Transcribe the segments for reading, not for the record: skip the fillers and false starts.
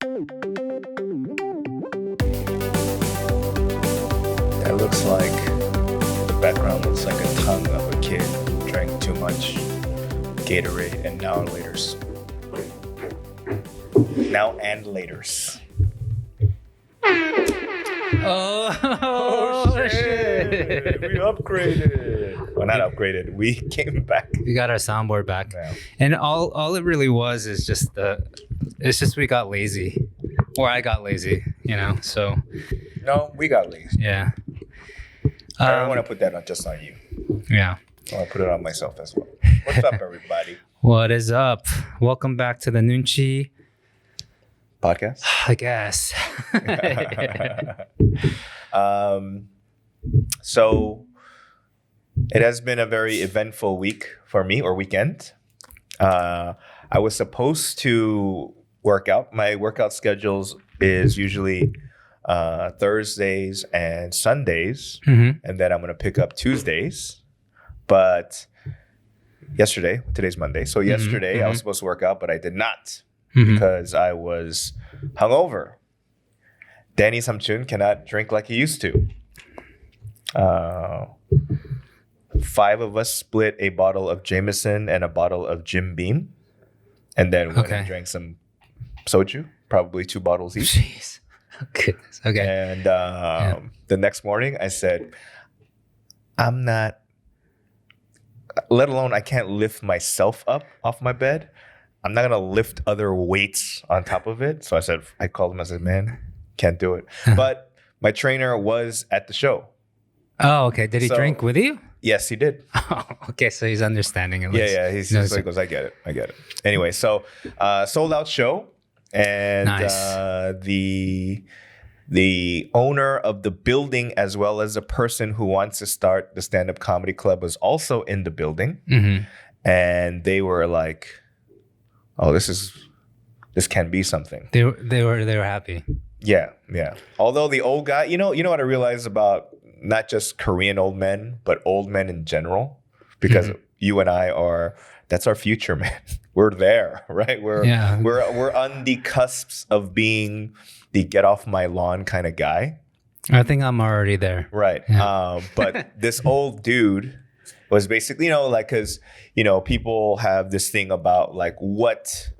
That looks like the background looks like a tongue of a kid who drank too much Gatorade and now laters. Now and laters. Oh shit! We upgraded. Well, not upgraded. We came back. We got our soundboard back, Yeah. and all it really was is just we got lazy, or I got lazy, So No, we got lazy. yeah. I don't want to put that on just on you. Yeah. I want to put it on myself as well. What's up, everybody? What is up? Welcome back to the Noonchi Podcast. I guess. So it has been a very eventful week for me, or weekend. I was supposed to work out. My workout schedules is usually Thursdays and Sundays, Mm-hmm. and then I'm going to pick up Tuesdays. But today's Monday. So yesterday I was supposed to work out, but I did not because I was hungover. Danny Samchun cannot drink like he used to. 5 of us split a bottle of Jameson and a bottle of Jim Beam, and then went and drank some soju, probably 2 bottles each. Jeez. Oh, goodness. Okay. And the next morning I said, I'm not, let alone I can't lift myself up off my bed. I'm not going to lift other weights on top of it. So I called him, I said, man, can't do it. But my trainer was at the show. Oh, okay. Did he drink with you? Yes, he did. Oh, okay. So he's understanding at least. Yeah. He's just like, goes, I get it. Anyway, so sold out show. And Nice. the owner of the building, as well as the person who wants to start the stand-up comedy club, was also in the building. Mm-hmm. And they were like, oh, this can be something. They were happy. Yeah. Although the old guy, you know what I realized about not just Korean old men, but old men in general, because you and I that's our future, man. We're there, right? We're on the cusps of being the get off my lawn kind of guy. I think I'm already there. Right. Yeah. But this old dude was basically, because, people have this thing about like what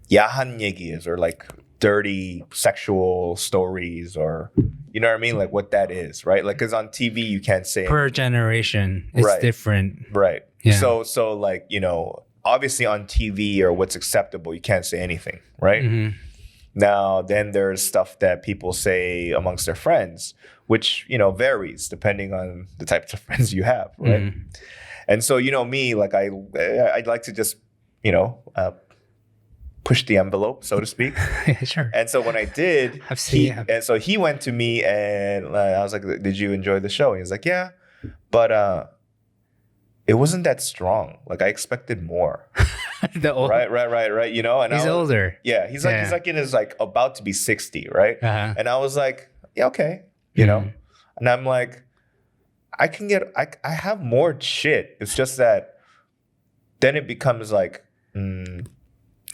yahan 얘기 is, or like dirty sexual stories, or, you know what I mean? Like what that is, right? Like, because on TV, you can't say Per generation, it's different. Right. Yeah. So like, obviously on TV or what's acceptable, you can't say anything, right? Mm-hmm. Now, then there's stuff that people say amongst their friends, which, varies depending on the types of friends you have, right? Mm-hmm. And so, me, like I'd like to just, push the envelope, so to speak. Yeah, sure. And so when I did, and so he went to me and I was like, did you enjoy the show? And he was like, yeah, but it wasn't that strong. Like I expected more. Right. And he's older. Yeah, he's like in his like about to be 60, right? Uh-huh. And I was like, yeah, okay, and I'm like, I have more shit. It's just that then it becomes like,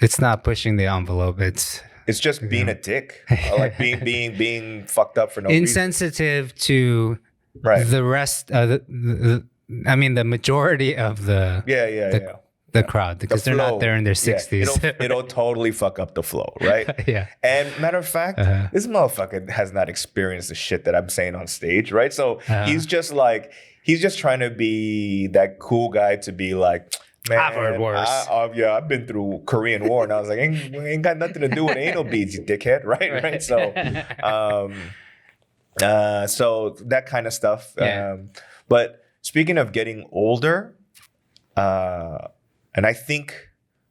it's not pushing the envelope. It's just being a dick, like being fucked up for no reason. Insensitive to Right. the rest. The majority of the crowd, because they're not there in their 60s. Yeah, it'll totally fuck up the flow, right? Yeah. And matter of fact, this motherfucker has not experienced the shit that I'm saying on stage, right? So he's just trying to be that cool guy to be like, man, I've heard worse. I've been through Korean War, and I was like, ain't got nothing to do with anal beads, you dickhead, right? So, so that kind of stuff. Yeah. But speaking of getting older, and I think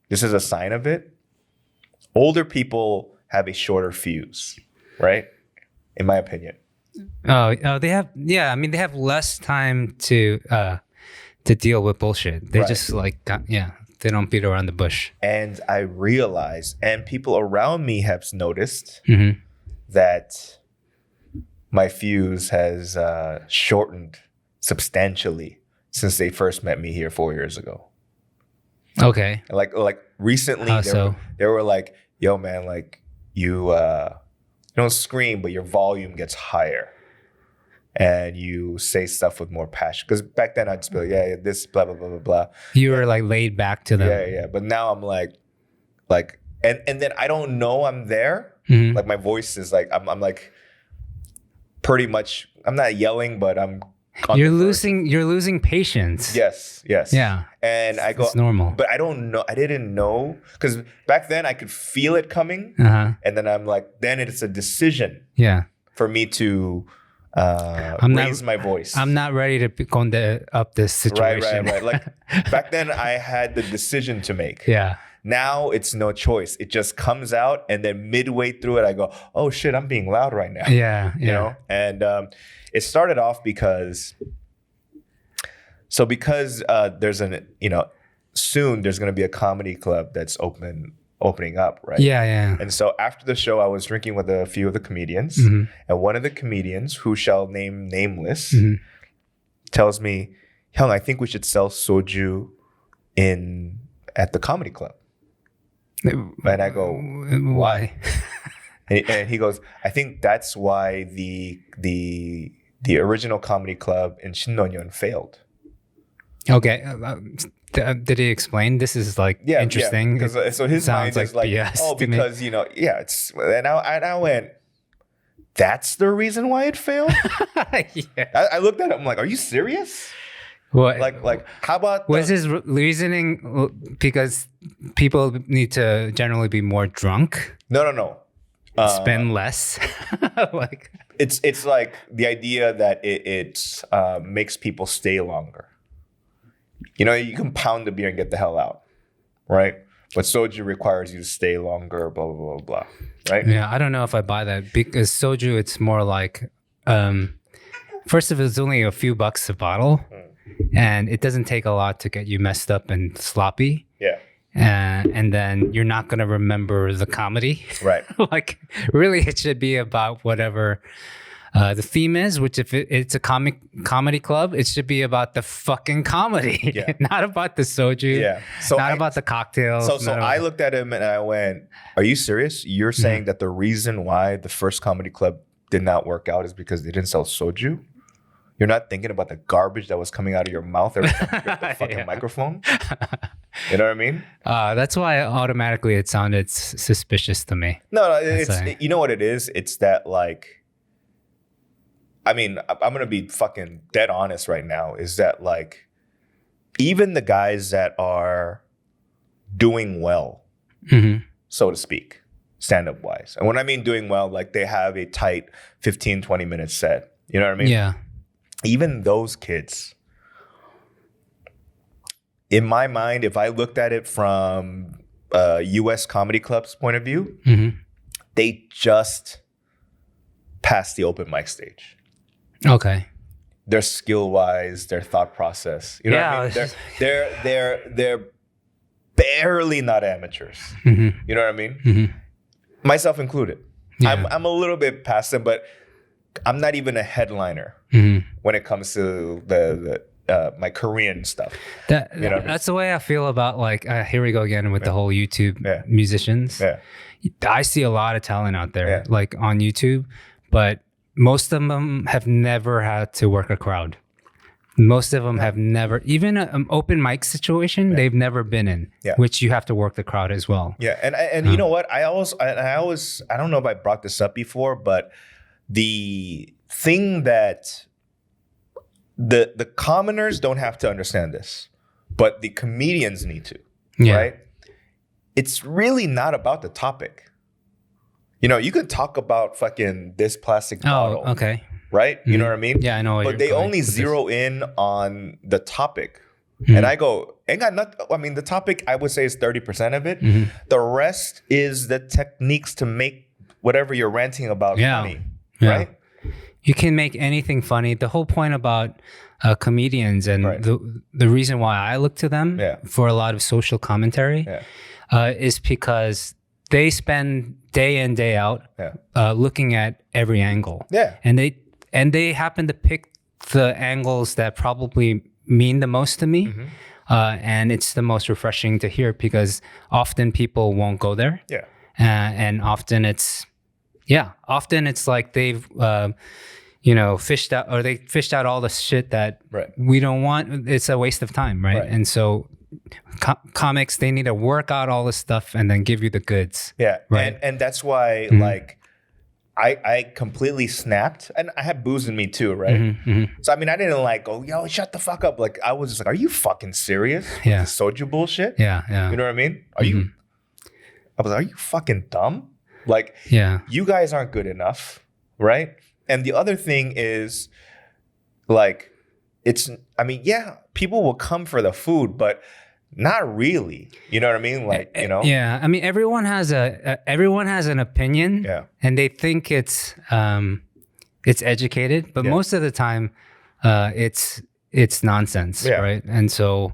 this is a sign of it, older people have a shorter fuse, right? In my opinion. Oh, they have. Yeah, they have less time to deal with bullshit. They just they don't beat around the bush. And I realized, and people around me have noticed that my fuse has shortened substantially since they first met me here 4 years ago. Okay. Like recently, How so? they were like, yo, man, like you don't scream, but your volume gets higher. And you say stuff with more passion. Because back then I'd just be like, yeah, this, blah, blah, blah, blah, blah. You were like laid back to them. Yeah. But now I'm like, and then I don't know I'm there. Mm-hmm. Like my voice is like, I'm like pretty much, I'm not yelling, but I'm you're losing patience. Yes. Yeah. And I go, it's normal. But I don't know. I didn't know. Because back then I could feel it coming. Uh-huh. And then I'm like, then it's a decision. Yeah. For me to raise my voice. I'm not ready to up this situation. Right. Like back then I had the decision to make. Yeah. Now it's no choice. It just comes out, and then midway through it, I go, "Oh shit, I'm being loud right now." Yeah. You know. And it started off because there's soon there's going to be a comedy club that's opening up, right? Yeah. And so after the show, I was drinking with a few of the comedians, mm-hmm. and one of the comedians, who shall name nameless, mm-hmm. tells me, "Hyung, I think we should sell soju at the comedy club." And I go, "Why?" and he goes, "I think that's why the original comedy club in Shinnon failed." Okay. Did he explain? This is like interesting. Yeah. So his mind is like, BS because it's. And I went, that's the reason why it failed. Yeah. I looked at him, I'm like, are you serious? What? Like how about was his reasoning because people need to generally be more drunk? No. Spend less. Like it's like the idea that it makes people stay longer. You know, you can pound the beer and get the hell out, right? But soju requires you to stay longer, blah, blah, blah, blah, right? Yeah, I don't know if I buy that because soju, it's more like, first of all, it's only a few bucks a bottle and it doesn't take a lot to get you messed up and sloppy. Yeah. And then you're not going to remember the comedy. Right. Like, really, it should be about whatever the theme is, which if it's a comedy club, it should be about the fucking comedy, not about the soju, not about the cocktails. So I looked at him and I went, are you serious? You're saying that the reason why the first comedy club did not work out is because they didn't sell soju? You're not thinking about the garbage that was coming out of your mouth every time you got the fucking microphone? You know what I mean? That's why automatically it sounded suspicious to me. No, you know what it is? It's that like, I mean, I'm going to be fucking dead honest right now, is that like, even the guys that are doing well, so to speak, stand-up wise. And when I mean doing well, like they have a tight 15, 20 minute set. You know what I mean? Yeah. Even those kids, in my mind, if I looked at it from a U.S. comedy club's point of view, they just passed the open mic stage. Okay. Their skill wise, their thought process. You know what I mean? They're barely not amateurs. You know what I mean? Myself included. Yeah. I'm a little bit past them, but I'm not even a headliner when it comes to the my Korean stuff. That's the way I feel about like here we go again with the whole YouTube musicians. Yeah. I see a lot of talent out there like on YouTube, but most of them have never had to work a crowd. Most of them have never, even an open mic situation, they've never been in, which you have to work the crowd as well. Yeah, and you know what? I don't know if I brought this up before, but the thing that the commoners don't have to understand this, but the comedians need to, right? It's really not about the topic. You know, you can talk about fucking this plastic bottle. Oh, okay. Right? You know what I mean? Yeah, I know. But they only zero in on the topic. And I go, the topic I would say is 30% of it. The rest is the techniques to make whatever you're ranting about funny. Right? You can make anything funny. The whole point about comedians and the reason why I look to them for a lot of social commentary is because they spend day in, day out looking at every angle. Yeah. And they happen to pick the angles that probably mean the most to me. And it's the most refreshing to hear because often people won't go there. Yeah. and often it's like they've fished out all the shit that we don't want. It's a waste of time, right? And so comics, they need to work out all this stuff and then give you the goods. Yeah, right. And that's why like I completely snapped, and I had booze in me too, right? So I mean, I didn't like go, yo, shut the fuck up. Like I was just like, are you fucking serious? Yeah, this soju bullshit. Yeah. You know what I mean? I was like, are you fucking dumb? Like, you guys aren't good enough, right? And the other thing is, like, people will come for the food, but not really. You know what I mean? Like, you know? Yeah. I mean, everyone has an opinion, and they think it's educated, but most of the time, it's nonsense, right? And so,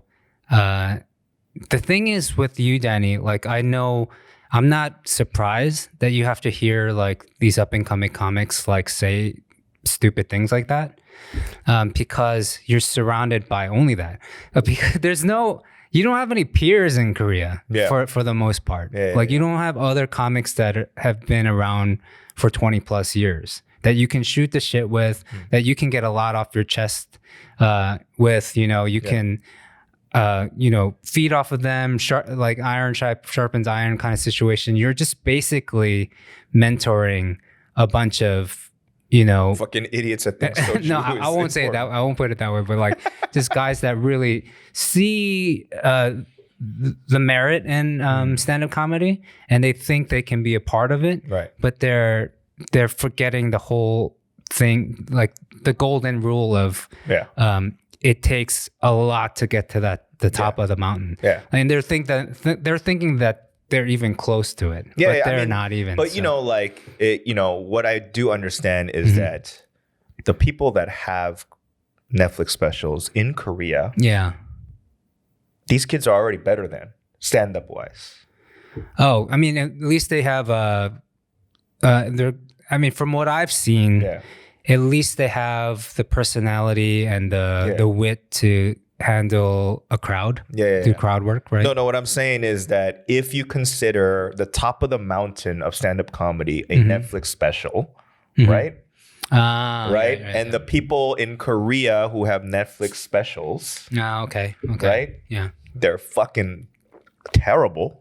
the thing is with you, Danny, like, I know I'm not surprised that you have to hear like these up and coming comics like say stupid things like that, because you're surrounded by only that. Because you don't have any peers in Korea for the most part. You don't have other comics that have been around for 20 plus years that you can shoot the shit with, that you can get a lot off your chest with. You can. Feed off of them, like iron sharpens iron kind of situation. You're just basically mentoring a bunch of, fucking idiots at the No, I won't say that. I won't put it that way. But like just guys that really see the merit in stand-up comedy, and they think they can be a part of it. Right. But they're forgetting the whole thing, like the golden rule of it takes a lot to get to the top of the mountain. Yeah. And they're thinking that they're even close to it. Yeah, but they're not even. But what I do understand is that the people that have Netflix specials in Korea, these kids are already better than stand-up wise. Oh, I mean, at least they have from what I've seen, at least they have the personality and the wit to handle a crowd, do crowd work, right? No, what I'm saying is that if you consider the top of the mountain of stand-up comedy a Netflix special, right? Right? And the people in Korea who have Netflix specials, right? Yeah. They're fucking terrible.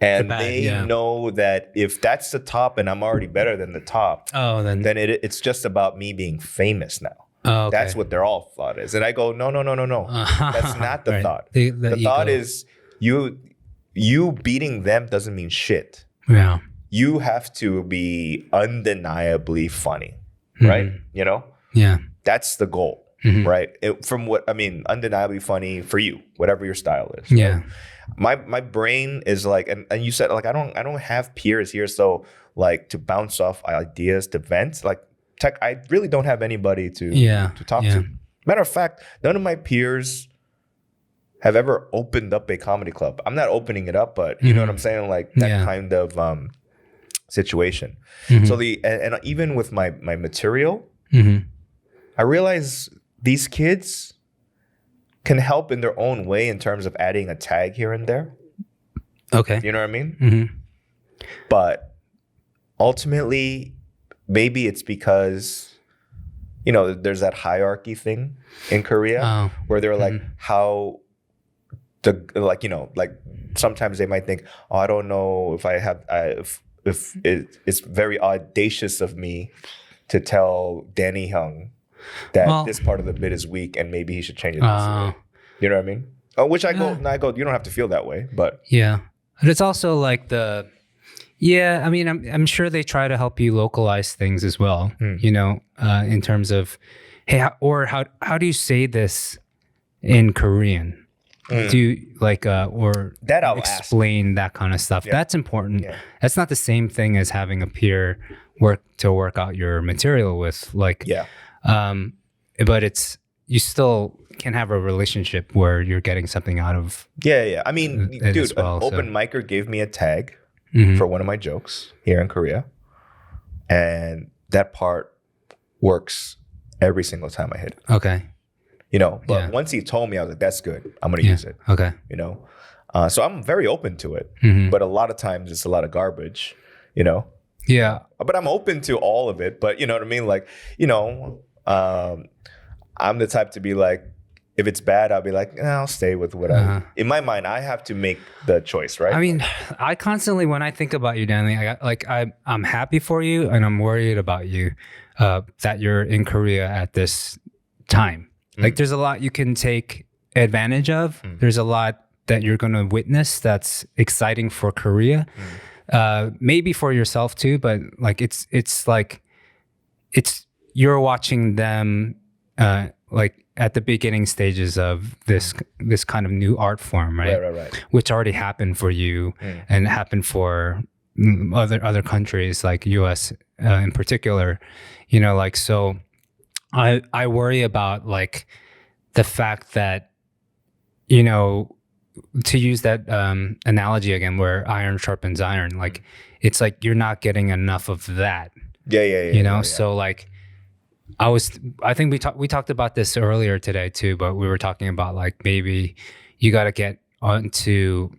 And they know that if that's the top and I'm already better than the top, then it's just about me being famous now. Oh, okay. That's what their all thought is. And I go, no. That's not the thought. The thought is you beating them doesn't mean shit. Yeah. You have to be undeniably funny, right? Yeah. That's the goal, right? Undeniably funny for you, whatever your style is. Yeah. Right? My brain is like, and you said like I don't have peers here, so like to bounce off ideas, to vent, like. I really don't have anybody to talk to. Matter of fact, none of my peers have ever opened up a comedy club. I'm not opening it up, but you know what I'm saying? Like that kind of situation. So and even with my material, I realize these kids can help in their own way in terms of adding a tag here and there. Okay. You know what I mean? But ultimately, maybe it's because, there's that hierarchy thing in Korea where they're like, sometimes they might think, I don't know if I have, if it's very audacious of me to tell Danny Hyung that this part of the bit is weak and maybe he should change it this way. You know what I mean? Which I go, you don't have to feel that way, but. Yeah. But it's also like I'm sure they try to help you localize things as well, in terms of, hey, how do you say this in Korean? Do you or that explain that kind of stuff? Yeah. That's important. Yeah. That's not the same thing as having a peer work out your material with, but you still can have a relationship where you're getting something out of. Yeah. I mean, dude, an open micer gave me a tag. For one of my jokes here in Korea. And that part works every single time I hit it. Okay. But once he told me, I was like, that's good. I'm going to use it. Okay. So I'm very open to it. But a lot of times it's a lot of garbage, Yeah. But I'm open to all of it. But you know what I mean? Like, I'm the type to be like, if it's bad, I'll be like, I'll stay with whatever. In my mind, I have to make the choice, right? I mean, I constantly, when I think about you, Danley, I'm happy for you and I'm worried about you that you're in Korea at this time. Like, there's a lot you can take advantage of. There's a lot that you're going to witness that's exciting for Korea. Maybe for yourself too, but like it's you're watching them like at the beginning stages of this kind of new art form, right? Right. Which already happened for you and happened for other countries like US in particular, like, so I worry about like the fact that, to use that analogy again, where iron sharpens iron, like it's like you're not getting enough of that. Yeah. So like I think we talked about this earlier today too, but we were talking about like maybe you got to get onto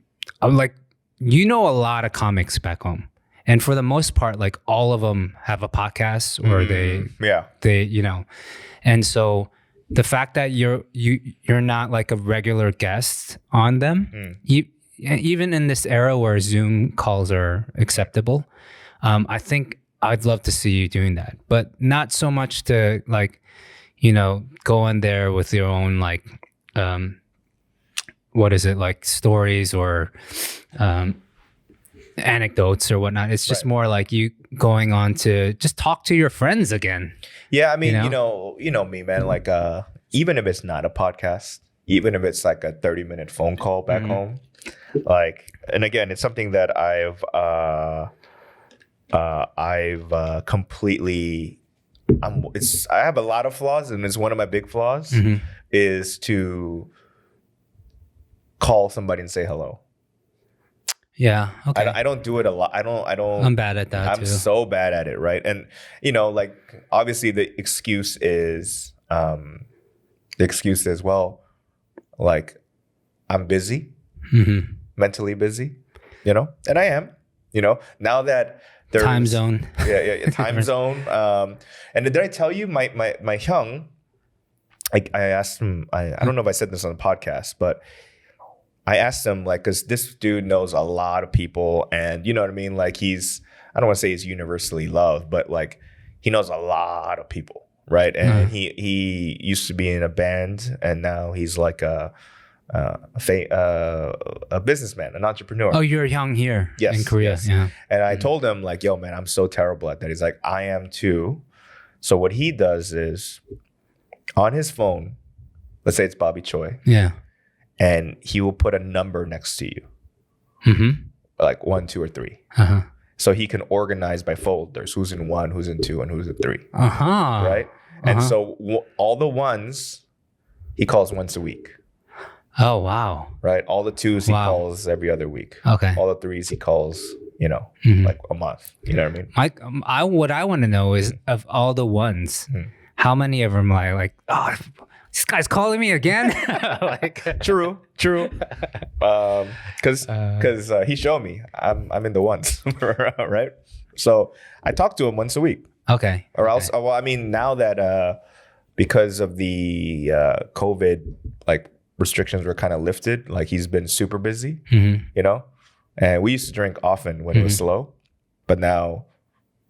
like a lot of comics back home, and for the most part, like all of them have a podcast or they and so the fact that you're not like a regular guest on them, even in this era where Zoom calls are acceptable, I think I'd love to see you doing that, but not so much to like, go in there with your own like, what is it, like stories or anecdotes or whatnot. It's just more like you going on to just talk to your friends again. Yeah, I mean, you know me, man. Like, even if it's not a podcast, even if it's like a 30-minute phone call back home, like, and again, it's something that I've completely. I have a lot of flaws, and it's one of my big flaws is to call somebody and say hello. Yeah. Okay. I don't do it a lot. I don't. I'm bad at that. I'm so bad at it, right? And like obviously the excuse is well, like I'm busy, mentally busy, and I am, now that there's time zone. Yeah, time zone. And did I tell you my hyung? I asked him. I don't know if I said this on the podcast, but I asked him, like, because this dude knows a lot of people, and you know what I mean? Like, I don't want to say he's universally loved, but like, he knows a lot of people, right? And he used to be in a band, and now he's like a businessman, an entrepreneur. Oh, you're young here in Korea. Yes. Yeah. And I told him, like, yo, man, I'm so terrible at that. He's like, I am too. So what he does is, on his phone, let's say it's Bobby Choy. Yeah. And he will put a number next to you, like 1, 2, or 3. So he can organize by folders: who's in 1, who's in 2, and who's in 3. Right? And so all the 1s he calls once a week. Oh wow! Right? All the 2s he calls every other week. Okay. All the 3s he calls, like a month. You know what I mean? What I want to know is, of all the 1s, how many of them are like, oh, this guy's calling me again? Like, true. Because he showed me I'm in the 1s, right? So I talk to him once a week. Okay. Or else, well, I mean, now that because of the COVID like restrictions were kind of lifted, like he's been super busy, and we used to drink often when it was slow, but now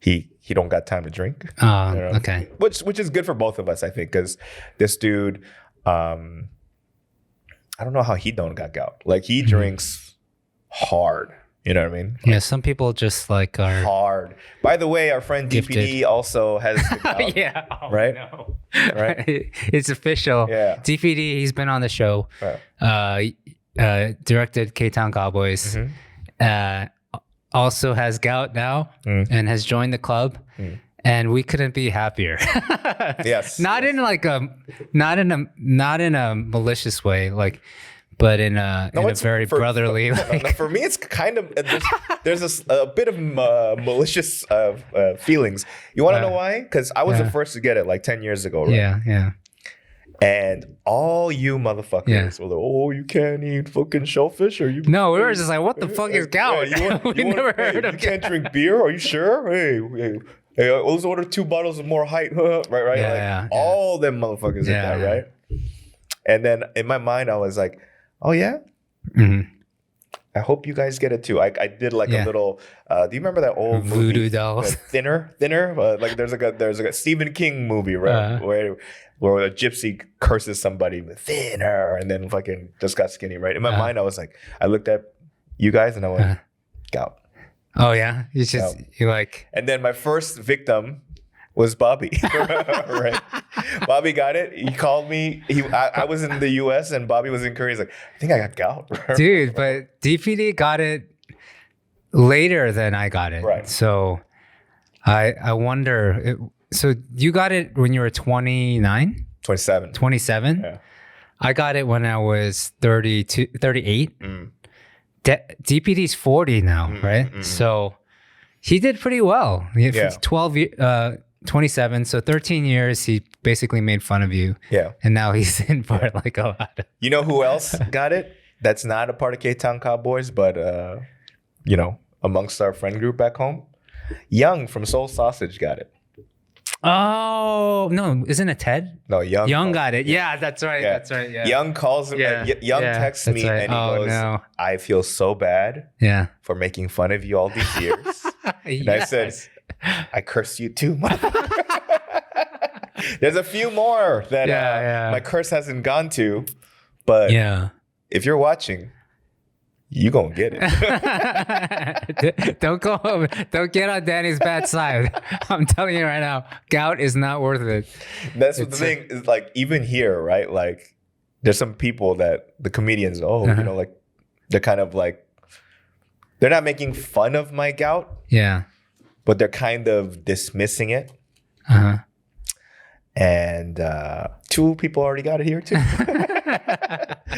he don't got time to drink. Okay. Which is good for both of us, I think, because this dude, I don't know how he don't got gout. Like, he drinks hard. You know what I mean? Yeah, some people just like are hard. By the way, our friend DPD also has the gout. Yeah. Oh, right? No. Right? It's official. Yeah. DPD, he's been on the show. Right. Directed K-Town Cowboys. Also has gout now and has joined the club, and we couldn't be happier. Yes. Not in a malicious way, like, but in a very brotherly. For me, it's kind of there's a bit of malicious feelings. You want to know why? Because I was the first to get it like 10 years ago, right? Yeah. And all you motherfuckers were like, oh, you can't eat fucking shellfish? Or you? No, we were just like, what the fuck is gout? We never heard of it. You can't drink beer? Are you sure? Hey, let's order 2 bottles of more height. right? All them motherfuckers did that, right? And then in my mind, I was like, oh, yeah? Mm-hmm. I hope you guys get it too. I did like a little. Do you remember that old movie, Voodoo Dolls? Thinner. Like there's like a Stephen King movie, right? Where a gypsy curses somebody thinner, and then fucking just got skinny, right? In my mind, I was like, I looked at you guys and I went, gout. Oh yeah, you like. And then my first victim was Bobby, right? Bobby got it. He called me. I was in the U.S. and Bobby was in Korea. He's like, I think I got gout. Dude, but DPD got it later than I got it. Right. So I wonder. So you got it when you were 29? 27. 27? Yeah. I got it when I was 38. DPD's 40 now, right? Mm-hmm. So he did pretty well. 27, so 13 years, he basically made fun of you. Yeah. And now he's in for like a lot. You know who else got it? That's not a part of K-Town Cowboys, but, amongst our friend group back home. Young from Soul Sausage got it. Oh, no, isn't it Ted? No, Young. Young got it. Yeah, that's right. Yeah. That's right. Yeah. Young calls him. Young texts me and he goes, no. I feel so bad for making fun of you all these years. And I said, I curse you too, motherfucker. There's a few more that my curse hasn't gone to, but if you're watching, you gonna get it. Don't go home. Don't get on Danny's bad side. I'm telling you right now, gout is not worth it. That's what the thing is. Like even here, right? Like there's some people that the comedians, like they're kind of like they're not making fun of my gout. Yeah. But they're kind of dismissing it. And 2 people already got it here too.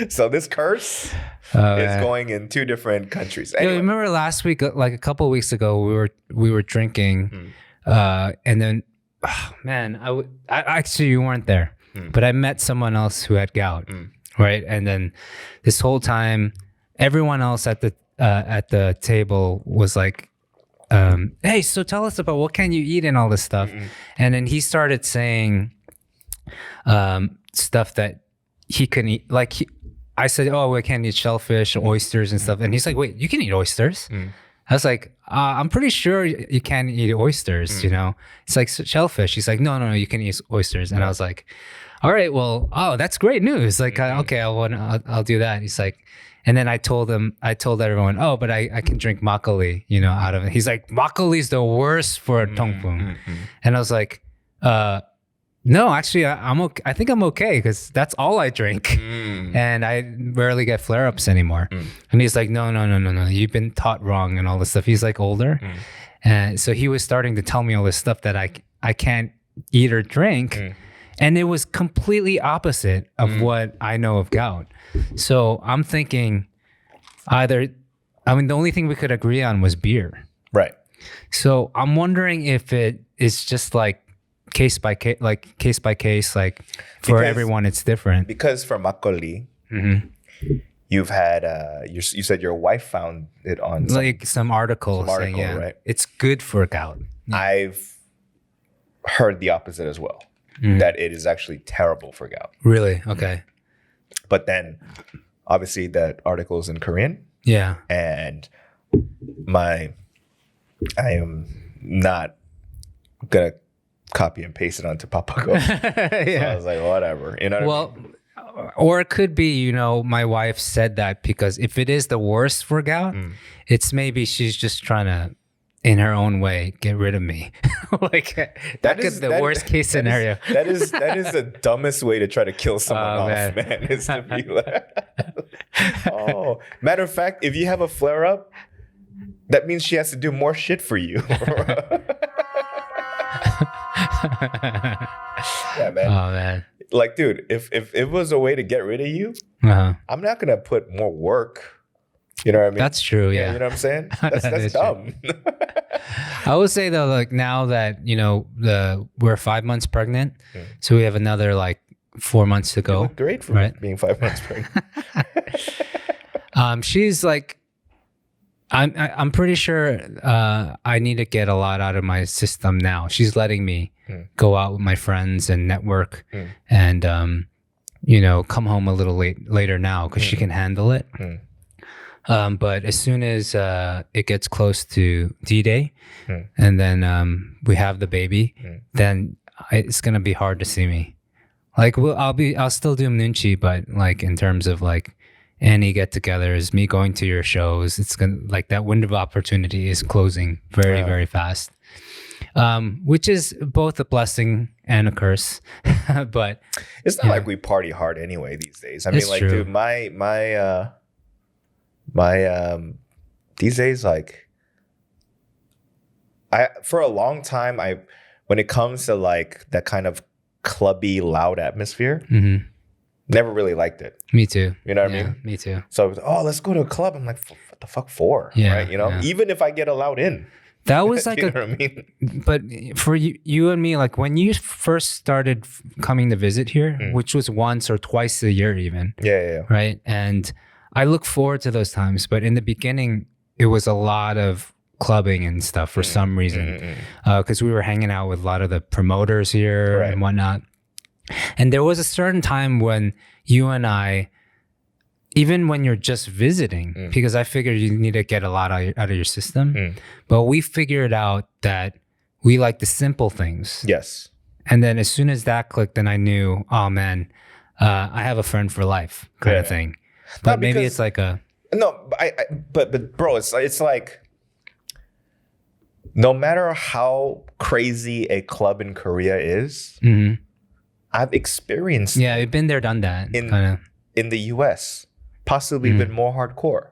So this curse is going in 2 different countries. Anyway. Remember last week, like a couple of weeks ago, we were drinking, and then, I actually you weren't there, but I met someone else who had gout, right? And then this whole time, everyone else at the table was like, hey, so tell us about what can you eat and all this stuff. And then he started saying stuff that he couldn't eat. Like I said, oh, I can't eat shellfish, oysters and stuff. And he's like, wait, you can eat oysters? I was like, I'm pretty sure you can eat oysters, It's like shellfish. He's like, no, you can eat oysters. And I was like, all right, well, that's great news. Like, okay, I'll do that. He's like, and then I told everyone, oh, but I can drink makgeolli, out of it. He's like, makgeolli's the worst for tongpung. And I was like, no, actually, I'm okay. I think I'm okay because that's all I drink, and I rarely get flare-ups anymore. And he's like, no, you've been taught wrong and all this stuff. He's like older, and so he was starting to tell me all this stuff that I can't eat or drink, and it was completely opposite of what I know of gout. So I'm thinking the only thing we could agree on was beer, right? So I'm wondering if it is just like case by case, like for everyone it's different. Because for makgeolli, you've had you said your wife found it on some article saying right? It's good for gout. I've heard the opposite as well, that it is actually terrible for gout. Really? Okay. But then obviously that article is in Korean. Yeah. And I am not gonna copy and paste it onto Papago. So I was like, whatever. You know what I mean? Or it could be, my wife said that because if it is the worst for gout, it's maybe she's just trying to, in her own way, get rid of me. Like that is the worst case scenario. That is the dumbest way to try to kill someone off, man. Is to be like, matter of fact, if you have a flare up, that means she has to do more shit for you. Yeah, man. Oh man. Like, dude, if it was a way to get rid of you, I'm not gonna put more work. You know what I mean? That's true. Yeah. You know what I'm saying? That's dumb. I would say though, like now that we're 5 months pregnant, so we have another like 4 months to go. You look great for being 5 months pregnant. She's like, I'm pretty sure I need to get a lot out of my system now. She's letting me go out with my friends and network and, come home a little later now because she can handle it. But as soon as it gets close to D-Day and then we have the baby, then it's going to be hard to see me. Like, I'll still do Noonchi, but like in terms of like any get-togethers, me going to your shows, it's gonna like that window of opportunity is closing very, very fast, which is both a blessing and a curse. But it's not like we party hard anyway these days. I mean, like, true. Dude, my these days, like, for a long time, when it comes to like that kind of clubby, loud atmosphere. Never really liked it. Me too. You know what I mean? Me too. So, let's go to a club. I'm like, what the fuck for? Yeah, right? You know, even if I get allowed in. That was like you know what I mean? But for you and me, like when you first started coming to visit here, which was once or twice a year even. Yeah. Right? And I look forward to those times. But in the beginning, it was a lot of clubbing and stuff for some reason. Because we were hanging out with a lot of the promoters here and whatnot. And there was a certain time when you and I, even when you're just visiting, because I figured you need to get a lot out of your system, but we figured out that we like the simple things. Yes. And then as soon as that clicked, then I knew, oh man, I have a friend for life kind of thing. But maybe it's like a... No, but bro, it's like, no matter how crazy a club in Korea is, I've experienced it. I've been there, done that. In the US, possibly even more hardcore.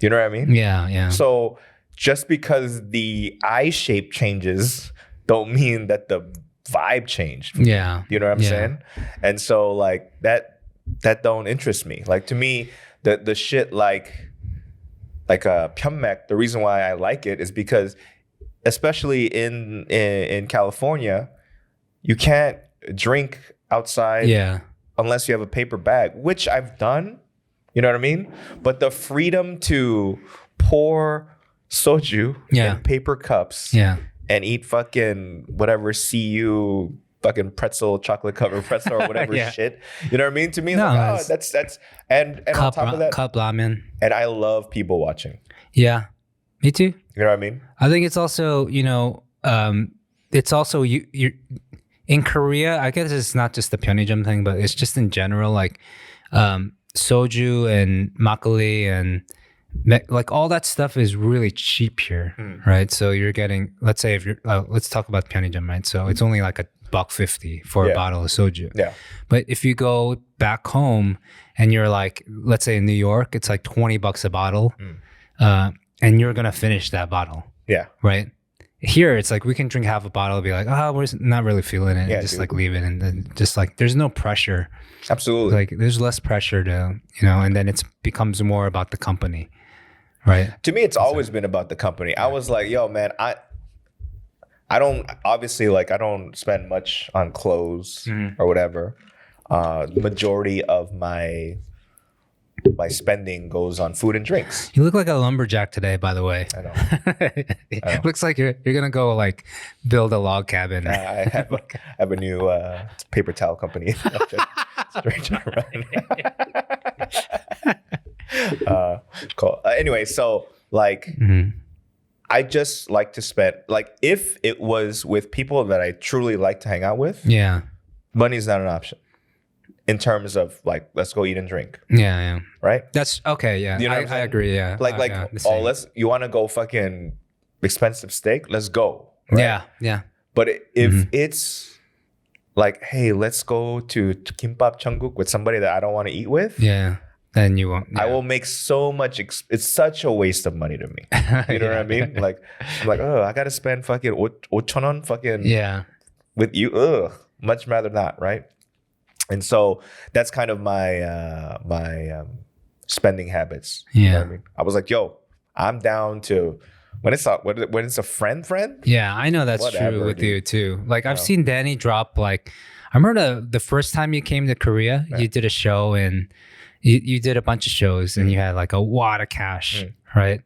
You know what I mean? Yeah. So just because the eye shape changes don't mean that the vibe changed. Yeah. You know what I'm saying? And so like that don't interest me. Like to me, the shit like Pyeongmek, the reason why I like it is because especially in California, you can't drink outside unless you have a paper bag, which I've done. You know what I mean? But the freedom to pour soju in paper cups and eat fucking whatever CU fucking pretzel, chocolate covered pretzel or whatever shit. You know what I mean? To me, that's and on top of that, cup ramen. And I love people watching. Yeah, me too. You know what I mean? I think it's also, it's also you in Korea, I guess it's not just the Pyeonijum thing, but it's just in general, like soju and makgeolli and like all that stuff is really cheap here, right? So you're getting, let's say if you're, let's talk about Pyeonijum, right? So it's only like $1.50 for a bottle of soju. Yeah. But if you go back home and you're like, let's say in New York, it's like $20 a bottle, and you're gonna finish that bottle. Yeah. Right. Here, it's like we can drink half a bottle and be like, we're not really feeling it. Yeah, just like leave it. And then just like, there's no pressure. Absolutely. Like there's less pressure to, and then it becomes more about the company. Right. To me, it's always been about the company. I was like, yo, man, I don't spend much on clothes or whatever. Majority of my spending goes on food and drinks. You look like a lumberjack today, by the way. I know. Looks like you're gonna go like build a log cabin. I have a new paper towel company. Cool. Anyway, so like, I just like to spend, like, if it was with people that I truly like to hang out with, money's not an option. In terms of like, let's go eat and drink. Yeah. Right? That's okay. Yeah. You know I agree. Yeah. You want to go fucking expensive steak? Let's go. Right? Yeah. But if it's like, hey, let's go to Kimbap Cheongguk with somebody that I don't want to eat with. Yeah. Then you won't. Yeah. I will make so much. It's such a waste of money to me. You know what I mean? Like, I'm like, I got to spend fucking 5,000원 fucking with you. Much rather not, right? And so that's kind of my spending habits. Yeah. You know what I mean? I was like, yo, I'm down to when it's a friend. Yeah, I know that's true with you too. Like I've seen Danny drop like, I remember the first time you came to Korea, you did a show and you did a bunch of shows and you had like a wad of cash, right?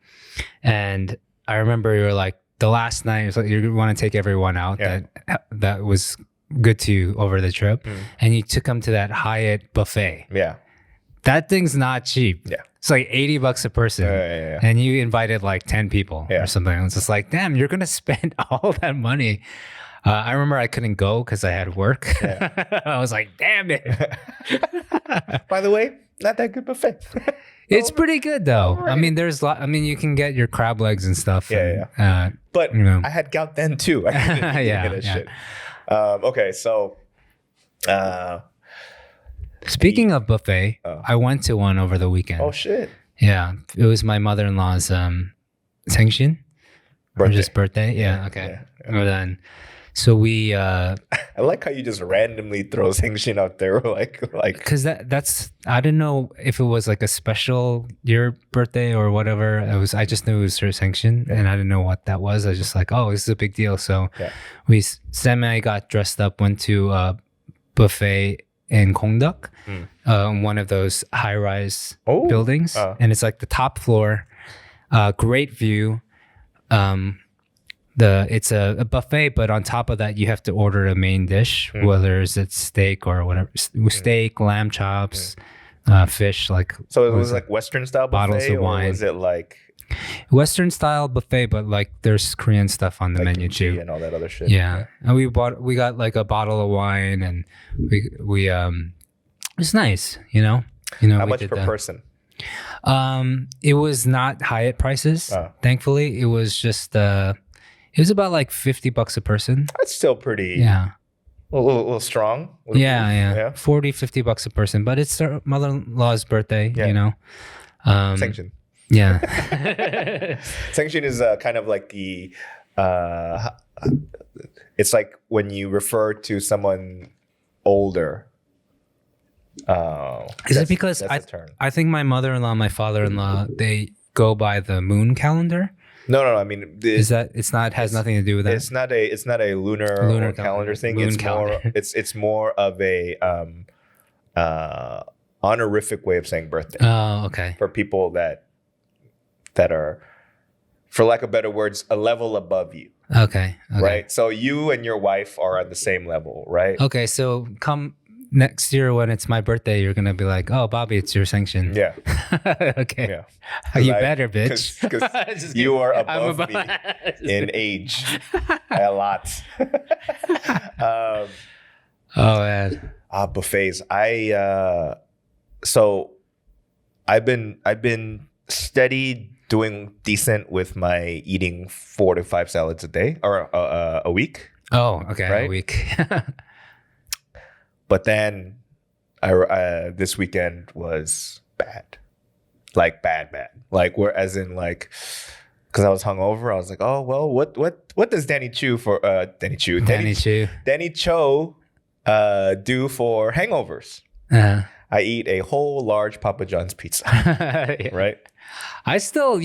And I remember you were like, the last night, so you want to take everyone out that was good to you over the trip, and you took them to that Hyatt buffet. Yeah, that thing's not cheap. Yeah, it's like $80 a person, and you invited like 10 people or something. I was just like, damn, you're gonna spend all that money. I remember I couldn't go because I had work. Yeah. I was like, damn it. By the way, not that good buffet. It's pretty good though. Right. I mean, you can get your crab legs and stuff. But I had gout then too. I couldn't get that shit. Okay, so speaking of buffet, I went to one over the weekend. Oh shit! Yeah, it was my mother-in-law's birthday. Yeah. Okay. Well then. So we I like how you just randomly throw Sengshin out there like because that's I didn't know if it was like a special your birthday or whatever. I just knew it was Sengshin and I didn't know what that was. I was just like, oh, this is a big deal. So Sam and I got dressed up, went to a buffet in Gongdeok, one of those high-rise buildings, and it's like the top floor, great view. It's a buffet, but on top of that, you have to order a main dish, whether it's steak or whatever, steak, lamb chops, fish. Like so, it was like Western style buffet, bottles of wine. Or was it like Western style buffet, but like there's Korean stuff on the menu too, and all that other shit. Yeah, and we got like a bottle of wine, and we it's nice, you know. How much per person? It was not Hyatt prices. Thankfully, it was just it was about like $50 a person. That's still pretty. Yeah. A little strong. Yeah. $40-$50 a person, but it's her mother-in-law's birthday, you know. Sengshin. Yeah. Sengshin is kind of like the. It's like when you refer to someone older. Is it because I think my mother-in-law, my father-in-law, they go by the moon calendar? No. I mean, has nothing to do with that. It's not a lunar calendar thing. It's more of a honorific way of saying birthday. Oh, okay. For people that are, for lack of better words, a level above you. Okay. Right. So you and your wife are at the same level, right? Okay. So come next year when it's my birthday, you're gonna be like, "Oh, Bobby, it's your Sengshin." Yeah. Okay. Yeah. You better, bitch. Because you are above me in age a lot. Oh man. Buffets. So I've been steady doing decent with my eating 4 to 5 salads a day or a week. Oh, okay, right? A week. But then this weekend was bad. Like bad. Like because I was hungover, I was like, oh well, what does Danny Cho do for hangovers? I eat a whole large Papa John's pizza. Right? I still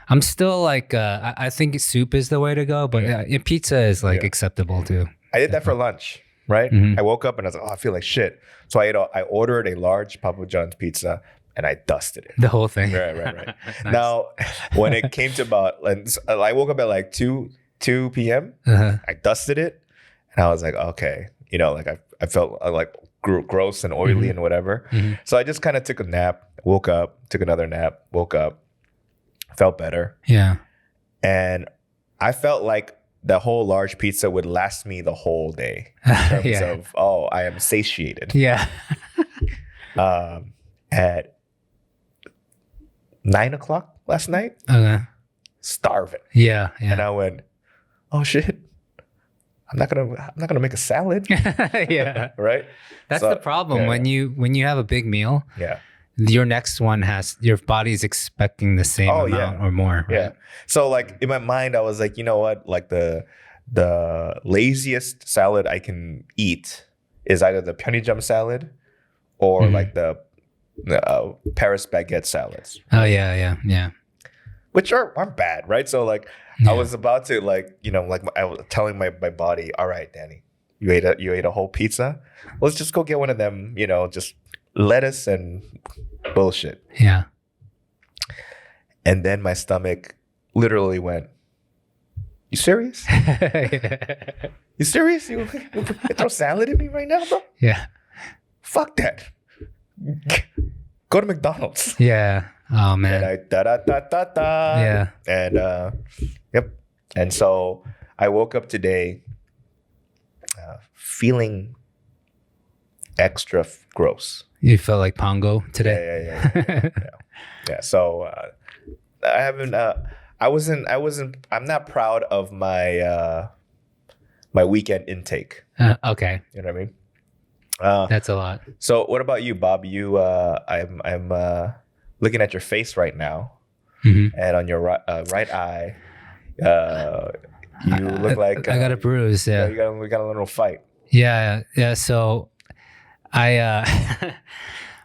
I'm still like I think soup is the way to go, but pizza is like acceptable too. I did that for lunch. Right? I woke up and I was like, oh, I feel like shit. So I ordered a large Papa John's pizza and I dusted it. The whole thing. Right. Nice. Now, when it came to I woke up at like 2 p.m. I dusted it and I was like, okay. Like I felt like gross and oily and whatever. So I just kind of took a nap, woke up, took another nap, woke up, felt better. Yeah. And I felt like the whole large pizza would last me the whole day in terms of, I am satiated. Yeah. At 9 o'clock last night, starving. Yeah. And I went, oh shit, I'm not gonna make a salad. Yeah. Right. That's the problem when you have a big meal. Yeah. Your next one your body's expecting the same amount or more. Right? Yeah. So like in my mind, I was like, you know what? Like the laziest salad I can eat is either the pyeonijam salad or like the Paris baguette salads. Oh yeah. Which aren't bad, right? So like I was about to I was telling my body, all right, Danny, You ate a whole pizza. Let's just go get one of them, just lettuce and bullshit. Yeah. And then my stomach literally went, you serious? You serious? You throw salad at me right now, bro? Yeah. Fuck that. Go to McDonald's. Yeah. Oh man. And I Yeah. And yep. And so I woke up today feeling extra gross. You felt like Pongo today? Yeah. So I haven't. I'm not proud of my my weekend intake. Okay. You know what I mean? That's a lot. So what about you, Bob? I'm looking at your face right now, and on your right eye, you look like I got a bruise. Yeah, we got a little fight. Yeah. So I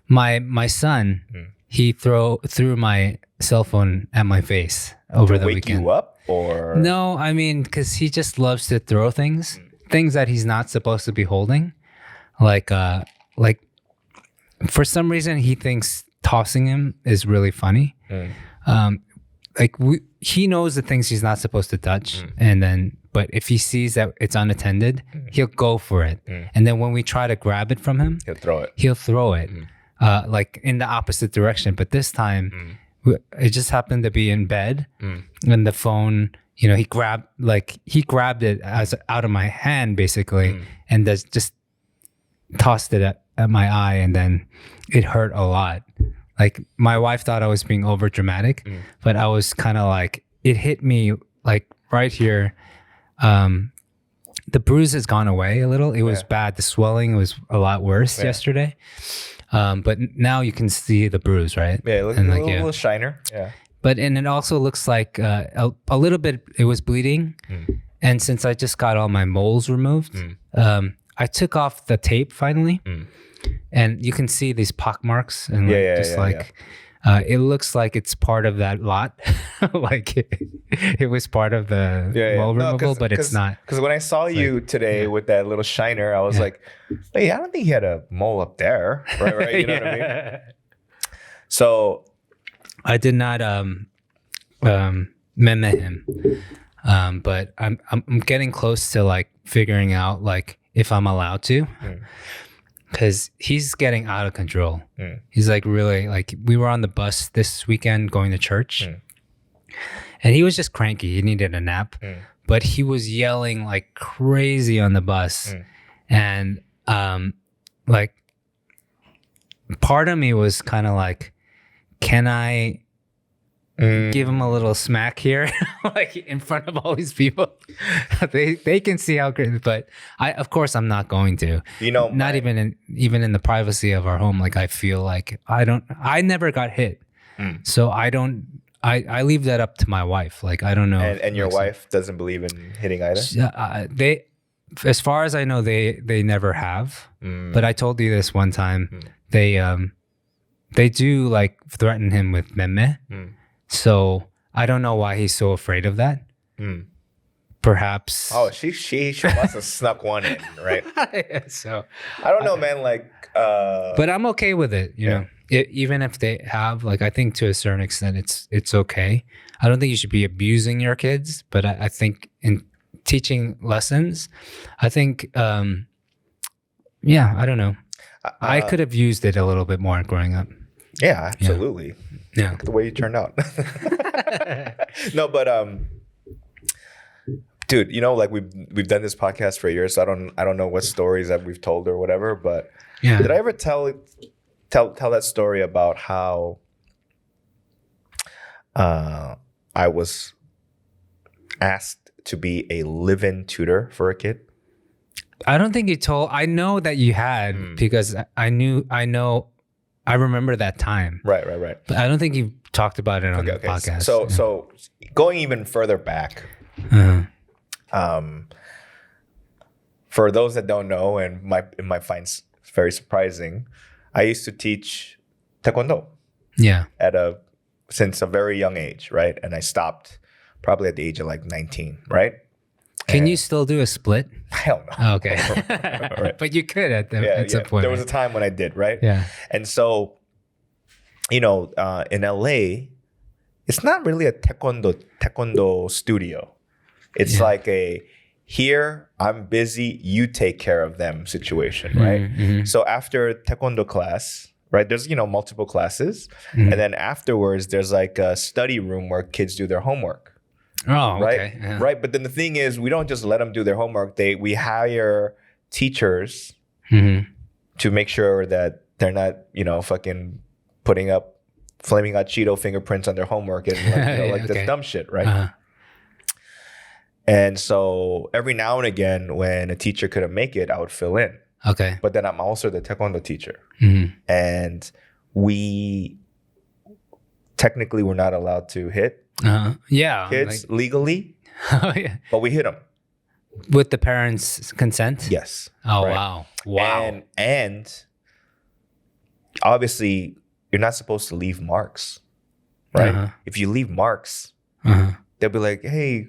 my son he threw my cell phone at my face over the weekend. Wake you up or no? I mean, because he just loves to throw things that he's not supposed to be holding, like for some reason he thinks tossing him is really funny. He knows the things he's not supposed to touch, but if he sees that it's unattended, he'll go for it. And then when we try to grab it from him, he'll throw it, like in the opposite direction. But this time, it just happened to be in bed, and the phone, he grabbed it out of my hand basically, and just tossed it at my eye, and then it hurt a lot. Like my wife thought I was being over dramatic, but I was kind of like, it hit me like right here. The bruise has gone away a little. It was bad. The swelling was a lot worse yesterday. But now you can see the bruise, right? Yeah, it looks a little shiner. Yeah. And it also looks like a little bit, it was bleeding. And since I just got all my moles removed, I took off the tape finally. And you can see these pock marks, and it looks like it's part of that lot. Like it was part of the mole removal, but it's not. Because when I saw you today with that little shiner, I was like, "Hey, I don't think he had a mole up there, right? You know what I mean?" So I did not meme him, but I'm getting close to like figuring out like if I'm allowed to. Because he's getting out of control. He's like really like, we were on the bus this weekend going to church, and he was just cranky. He needed a nap, but he was yelling like crazy on the bus, and like part of me was kind of like, can I give him a little smack here, like in front of all these people? they can see how great, but of course I'm not going to. Not even in the privacy of our home. Like I feel like I never got hit, so I leave that up to my wife. Like I don't know. And your wife doesn't believe in hitting either. They, as far as I know, they never have. But I told you this one time. They do like threaten him with meme. So I don't know why he's so afraid of that. Perhaps. Oh, she must have snuck one in, right? So I don't know, man. Like, but I'm okay with it. You know, even if they have, like, I think to a certain extent, it's okay. I don't think you should be abusing your kids, but I think in teaching lessons, I think, I don't know. I could have used it a little bit more growing up. Yeah, absolutely. Yeah. Look at the way you turned out. No, but dude, like we've done this podcast for years, so I don't know what stories that we've told or whatever, but did I ever tell that story about how I was asked to be a live-in tutor for a kid? I don't think you told. I know that you had because I remember that time. Right. But I don't think you talked about it on the podcast. So going even further back, for those that don't know, and might find very surprising, I used to teach taekwondo. Yeah. Since a very young age, right? And I stopped probably at the age of like 19, right? Can you still do a split? I don't know. Okay. Right. But you could at some point. There was a time when I did, right? Yeah. And so, in LA, it's not really a taekwondo studio. It's like here, I'm busy, you take care of them situation, right? Mm-hmm. So after taekwondo class, right, there's, multiple classes. And then afterwards, there's like a study room where kids do their homework. Oh, right? okay. Yeah. Right. But then the thing is, we don't just let them do their homework. We hire teachers to make sure that they're not, fucking putting up flaming hot Cheeto fingerprints on their homework and this dumb shit, right? Uh-huh. And so every now and again, when a teacher couldn't make it, I would fill in. Okay. But then I'm also the taekwondo teacher. Mm-hmm. And we technically were not allowed to hit kids legally. Oh, yeah. But we hit them. With the parents' consent? Yes. Oh, right? Wow. And obviously, you're not supposed to leave marks, right? Uh-huh. If you leave marks, they'll be like, hey,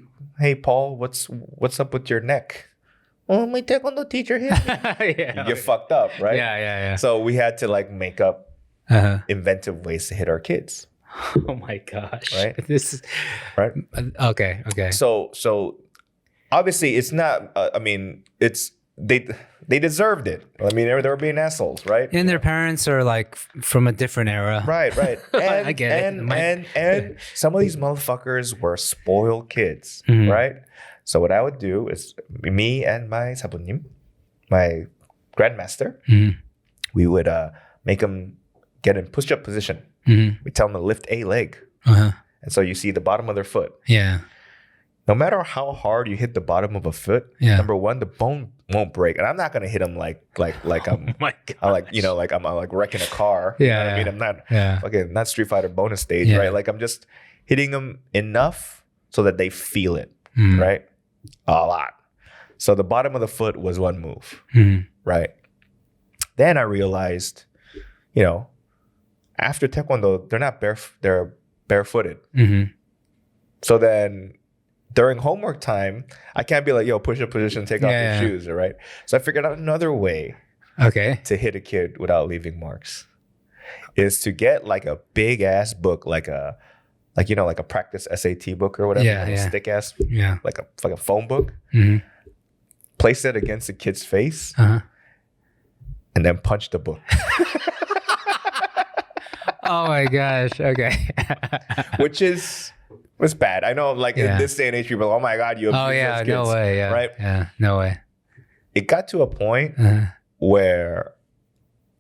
Paul, what's up with your neck? Oh, my taekwondo teacher hit me. You get fucked up, right? Yeah. So we had to make up inventive ways to hit our kids. Oh my gosh. Right? This is right. Okay. So obviously it's not. It's they deserved it. I mean, they were being assholes, right? And their parents are like from a different era. Right. And, I get it. And some of these motherfuckers were spoiled kids, right? So what I would do is me and my sabunim, my grandmaster, we would make them get in push-up position. We tell them to lift a leg. And so you see the bottom of their foot. Yeah. No matter how hard you hit the bottom of a foot, number one, the bone won't break. And I'm not gonna hit them like I'm I'm wrecking a car. Yeah. You know what I mean? I'm not not Street Fighter bonus stage, right? Like I'm just hitting them enough so that they feel it, right? A lot. So the bottom of the foot was one move, right? Then I realized, after taekwondo, they're not they're barefooted. So then during homework time, I can't be like, yo, push up position, take off your shoes, right? So I figured out another way to hit a kid without leaving marks is to get like a big ass book, like a practice SAT book or whatever, stick ass, like a phone book, place it against the kid's face, and then punch the book. Oh my gosh. Okay. Which was bad. I know, in this day and age, people are, oh my God, you abuse those kids. No way. Yeah. Right? Yeah, no way. It got to a point where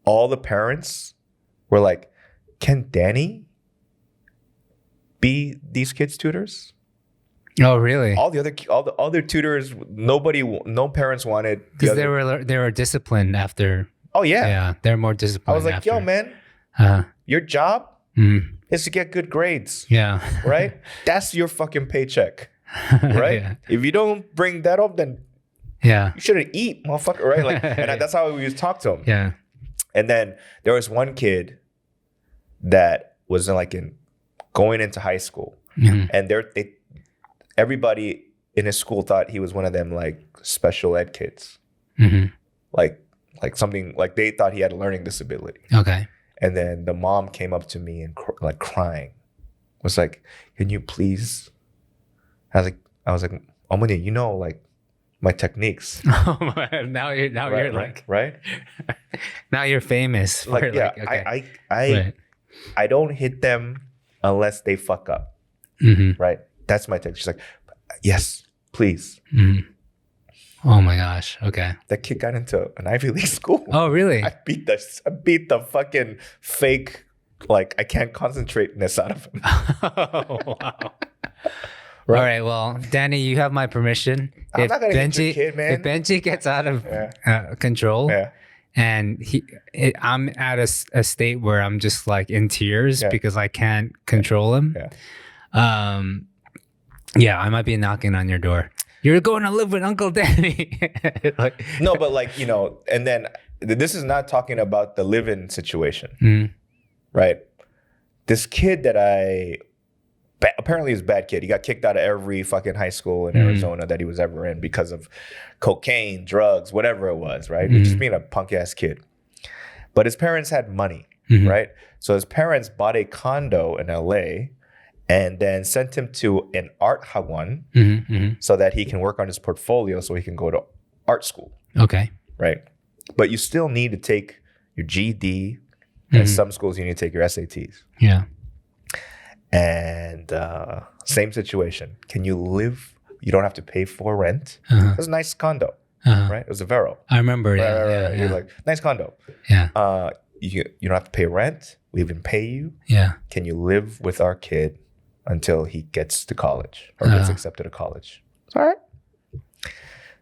all the parents were like, can Danny be these kids' tutors? Oh, really? All the other tutors, no parents wanted. Because they were disciplined after. Oh yeah. Yeah, they're more disciplined. I was like, after. yo, man, your job is to get good grades. Yeah. Right? That's your fucking paycheck. Right? If you don't bring that up, then you shouldn't eat, motherfucker. Right? And that's how we used to talk to him. Yeah. And then there was one kid that was going into high school, and everybody in his school thought he was one of them special ed kids, like something like they thought he had a learning disability. Okay. And then the mom came up to me and crying, was like, "Can you please?" I was like, "Omani, my techniques." now you're right. Now you're famous. I don't hit them unless they fuck up. Right? That's my technique. She's like, yes, please. Oh my gosh. Okay. That kid got into an Ivy League school. Oh, really? I beat the fucking fake, I can't concentrate-ness out of him. Oh, wow. Right. All right. Well, Danny, you have my permission. I'm not gonna hit your kid, man. If Benji gets out of control, and I'm at a state where I'm just in tears because I can't control him. I might be knocking on your door. You're going to live with Uncle Danny. No, but and then this is not talking about the live-in situation, right? This kid that I apparently he's a bad kid. He got kicked out of every fucking high school in Arizona that he was ever in because of cocaine, drugs, whatever it was, right? Just being a punk ass kid. But his parents had money, right? So his parents bought a condo in LA and then sent him to an art hagwon so that he can work on his portfolio so he can go to art school. Okay. Right? But you still need to take your GED, and some schools you need to take your SATs. Yeah. And same situation. Can you live? You don't have to pay for rent. It was a nice condo, right? It was a Vero. I remember. Right. You're like, nice condo. Yeah. You don't have to pay rent. We even pay you. Yeah. Can you live with our kid until he gets to college or gets accepted to college? It's all right.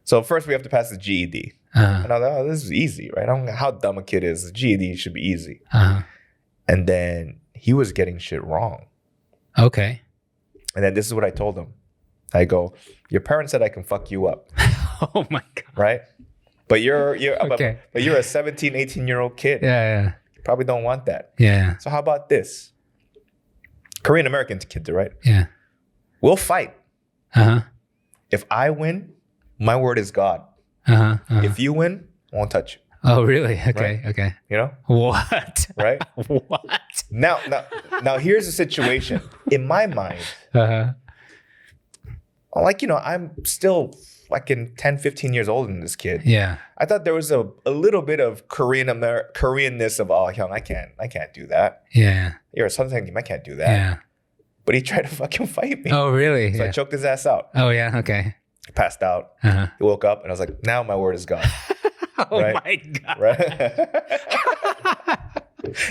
So first we have to pass the GED. And I was like, oh, this is easy, right? I don't know how dumb a kid is. The GED should be easy. And then he was getting shit wrong. Okay. And then this is what I told him. I go, your parents said I can fuck you up. Oh my God. Right? But you're okay. but you're a 17, 18-year-old kid. Yeah. You probably don't want that. Yeah. So how about this? Korean American kids, right? Yeah. We'll fight. If I win, my word is God. If you win, I won't touch you. Oh, really? Okay. Right? Okay. You know? What? Right? What? Now here's the situation. In my mind, like, I'm still fucking 10, 15 years older than this kid. Yeah. I thought there was a little bit of Koreanness of, oh, young, I can't do that. Yeah. You're a Southern, I can't do that. Yeah. But he tried to fucking fight me. Oh, really? So I choked his ass out. Oh, yeah. Okay. Passed out. He woke up and I was like, now my word is God. Oh my God. Right?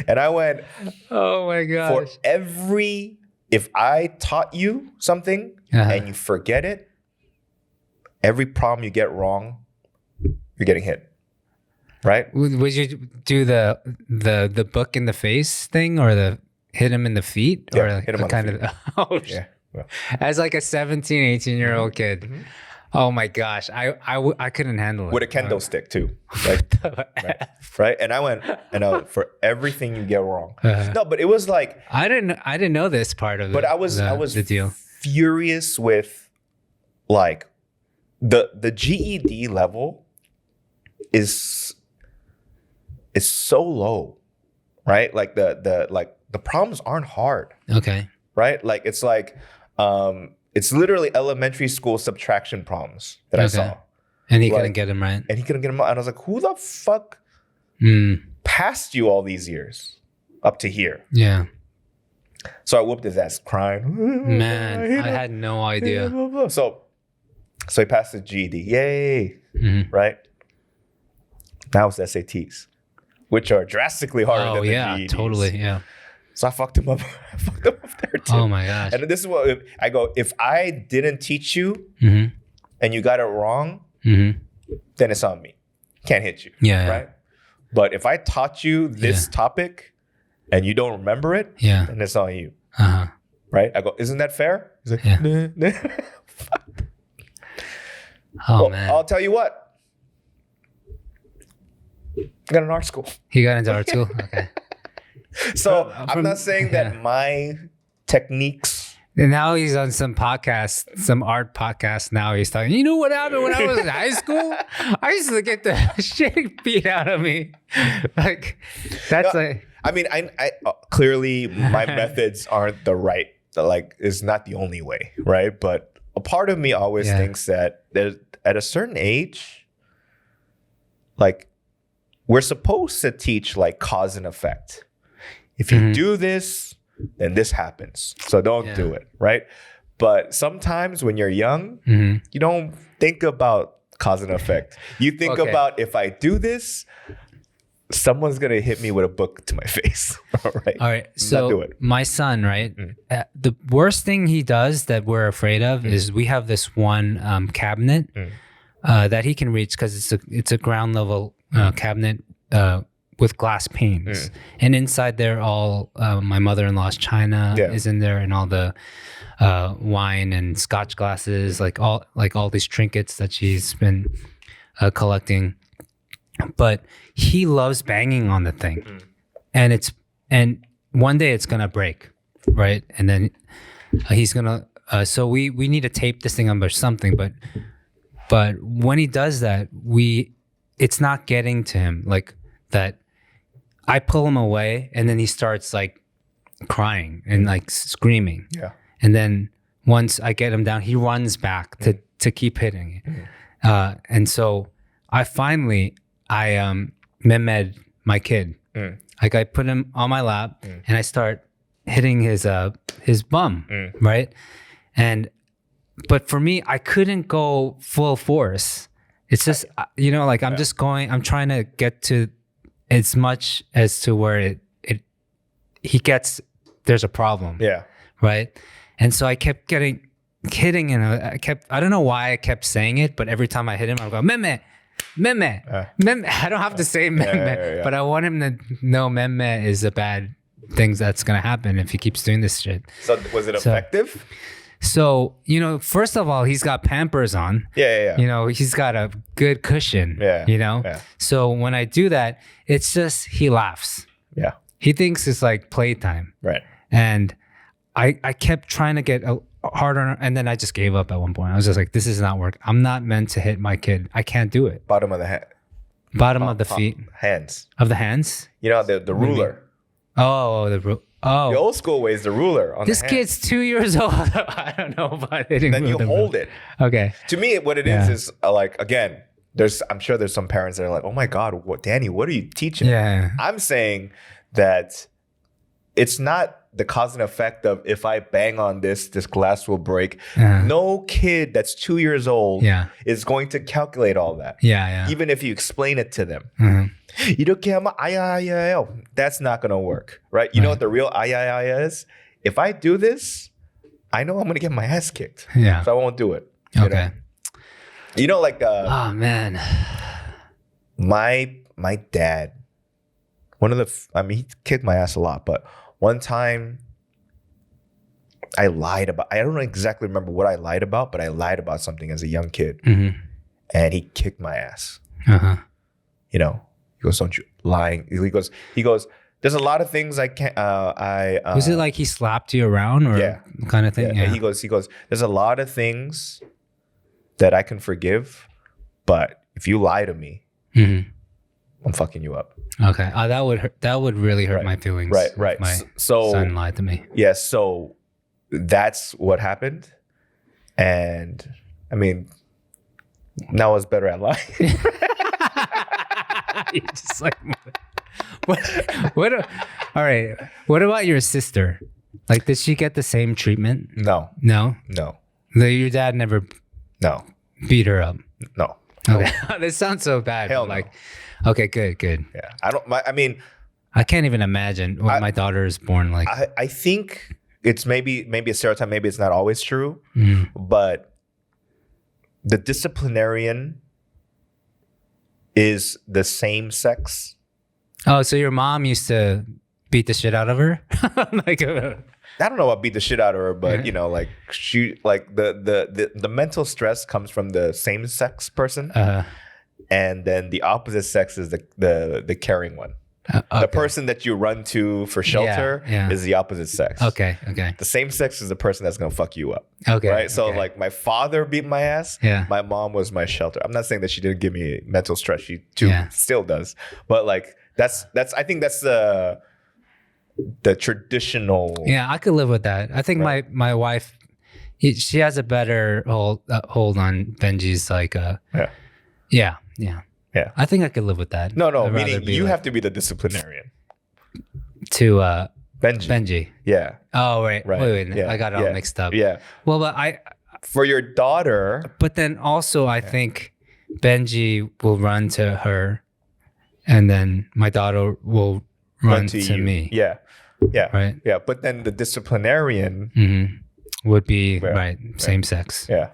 And I went, oh my gosh. If I taught you something and you forget it, every problem you get wrong, you're getting hit. Right? Would you do the book in the face thing or the hit him in the feet? Yeah, or hit him on kind the feet. Oh, yeah. Well. As like a 17, 18-year-old kid. Oh my gosh, I couldn't handle it. With a kendo stick too, right? And I went, for everything you get wrong. No, but it was like I didn't know this part of it. But I was the deal. Furious with like the GED level is so low, right? Like the problems aren't hard. Okay. Right? Like it's like it's literally elementary school subtraction problems that I saw. And he couldn't get him right. And he couldn't get him right. And I was like, who the fuck passed you all these years up to here? Yeah. So I whooped his ass crying. Man, I had no idea. So he passed the GED. Yay. Right? Now it's SATs, which are drastically harder than the GEDs. Totally. Yeah. So I fucked him up. There too. Oh my gosh. And this is what I go, if I didn't teach you and you got it wrong, then it's on me. Can't hit you. Yeah. Right? But if I taught you this topic and you don't remember it, then it's on you. Right? I go, isn't that fair? He's like, nah. Oh man. I'll tell you what. I got an art school. He got into art school? Okay. So I'm not saying that my techniques. And now he's on some podcast, some art podcast. Now he's talking, you know what happened when I was in high school? I used to get the shit beat out of me. Like, that's I mean, I clearly my methods aren't the right, like, it's not the only way, right? But a part of me always thinks that there's, at a certain age, like, we're supposed to teach like cause and effect. If you do this, then this happens. So don't do it, right? But sometimes when you're young, you don't think about cause and effect. You think about, if I do this, someone's going to hit me with a book to my face. Right? All right. So my son, right? The worst thing he does that we're afraid of is we have this one cabinet that he can reach because it's a ground level cabinet with glass panes, and inside there, all my mother-in-law's china is in there, and all the wine and scotch glasses, like all these trinkets that she's been collecting. But he loves banging on the thing, and one day it's gonna break, right? And then he's gonna. So we need to tape this thing up or something. But when he does that, it's not getting to him like that. I pull him away, and then he starts like crying and like screaming. Yeah. And then once I get him down, he runs back to keep hitting it. And so I finally mehmed my kid. Like I put him on my lap and I start hitting his bum, right? But for me, I couldn't go full force. It's just, like I'm just I'm trying to get to as much as to where he gets, there's a problem. Yeah. Right. And so I kept hitting and I don't know why I kept saying it, but every time I hit him, I go, mehmed. I don't have to say mehmed, but I want him to know mehmed is a bad thing that's going to happen if he keeps doing this shit. So was it effective? So, first of all, he's got Pampers on. Yeah. He's got a good cushion. Yeah. Yeah. So when I do that, it's just he laughs. Yeah. He thinks it's like playtime. Right. And I kept trying to get harder, and then I just gave up at one point. I was just like, this is not working. I'm not meant to hit my kid. I can't do it. Bottom of the hand. Bottom of the feet. Hands. Of the hands? The ruler. Oh, the ruler. Oh, the old school way is the ruler on this kid's 2 years old. I don't know about hitting. Then you hold it. Okay. To me, what it is like, again, I'm sure there's some parents that are like, oh my God, Danny, what are you teaching? Yeah. I'm saying that it's not the cause and effect of if I bang on this glass will break. No kid that's 2 years old is going to calculate all that. Yeah. Even if you explain it to them. That's not going to work, right? You know what the real is? If I do this, I know I'm going to get my ass kicked. Yeah. So I won't do it. Okay. Oh, man. My dad, he kicked my ass a lot, but one time I lied about, I don't exactly remember what I lied about, but I lied about something as a young kid. Mm-hmm. And he kicked my ass. Uh-huh. He goes, don't you lying. He goes, there's a lot of things I can't, was it like he slapped you around or kind of thing? Yeah. He goes, there's a lot of things that I can forgive, but if you lie to me, I'm fucking you up. Okay. That would really hurt my feelings. Right. If my son lied to me. Yeah. So that's what happened. And I mean, now I was better at lying. You're just like, what? All right. What about your sister? Like, did she get the same treatment? No. Your dad never beat her up? No. Okay. This sounds so bad. Hell no. Okay, good. Yeah. I can't even imagine when my daughter is born. Like, I think it's maybe a stereotype. Maybe it's not always true, but the disciplinarian is the same sex. Oh, so your mom used to beat the shit out of her? I don't know about beat the shit out of her, but she the mental stress comes from the same sex person, and then the opposite sex is the caring one. Okay. The person that you run to for shelter is the opposite sex. Okay. The same sex is the person that's gonna fuck you up. Okay. Right. So like my father beat my ass. Yeah. My mom was my shelter. I'm not saying that she didn't give me mental stress. She too still does. But like that's I think that's the traditional. Yeah, I could live with that. I think my wife, she has a better hold on Benji's like yeah. I think I could live with that. No, meaning you have to be the disciplinarian. To Benji. Yeah. Oh, right. Wait. Yeah. I got it all mixed up. Yeah. Well, but for your daughter. But then also I think Benji will run to her and then my daughter will run to me. Yeah. Right. Yeah. But then the disciplinarian would be same sex. Yeah.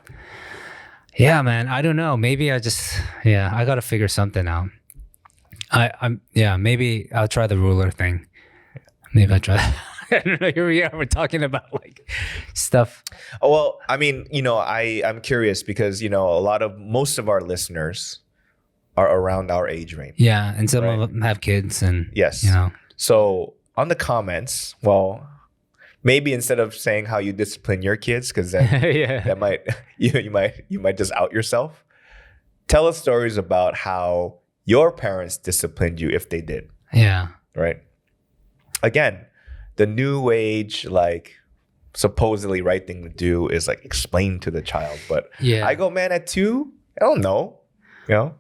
Yeah, man. I don't know. Maybe I got to figure something out. Maybe I'll try the ruler thing. Maybe I'll try. I don't know. Here we are. We're talking about like stuff. Oh, well, I mean, I'm curious because, most of our listeners are around our age range. Yeah. And some of them have kids and, yes. So on the comments, well, maybe instead of saying how you discipline your kids, because then that might you might just out yourself. Tell us stories about how your parents disciplined you if they did. Yeah. Right. Again, the new age, like supposedly right thing to do is like explain to the child. But I go, man, at 2, I don't know. You know?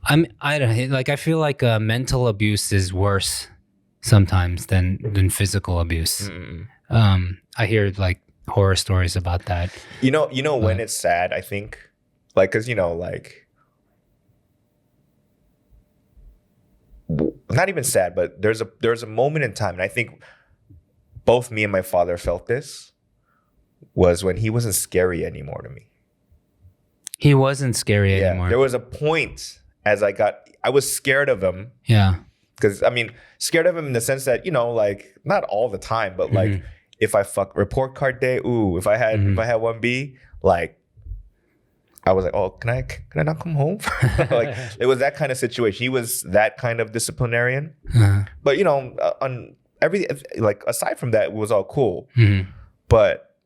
I don't like. I feel like mental abuse is worse sometimes than physical abuse. I hear like horror stories about that. You know when it's sad, I think, like, because like not even sad, but there's a moment in time, and I think both me and my father felt this, was when he wasn't scary anymore to me. He wasn't scary anymore. There was a point as I was scared of him. Yeah. Because I mean, scared of him in the sense that, like not all the time, but like if I report card day, if I had 1B, like I was like, oh, can I not come home? Like it was that kind of situation. He was that kind of disciplinarian. But on everything, like aside from that, it was all cool. But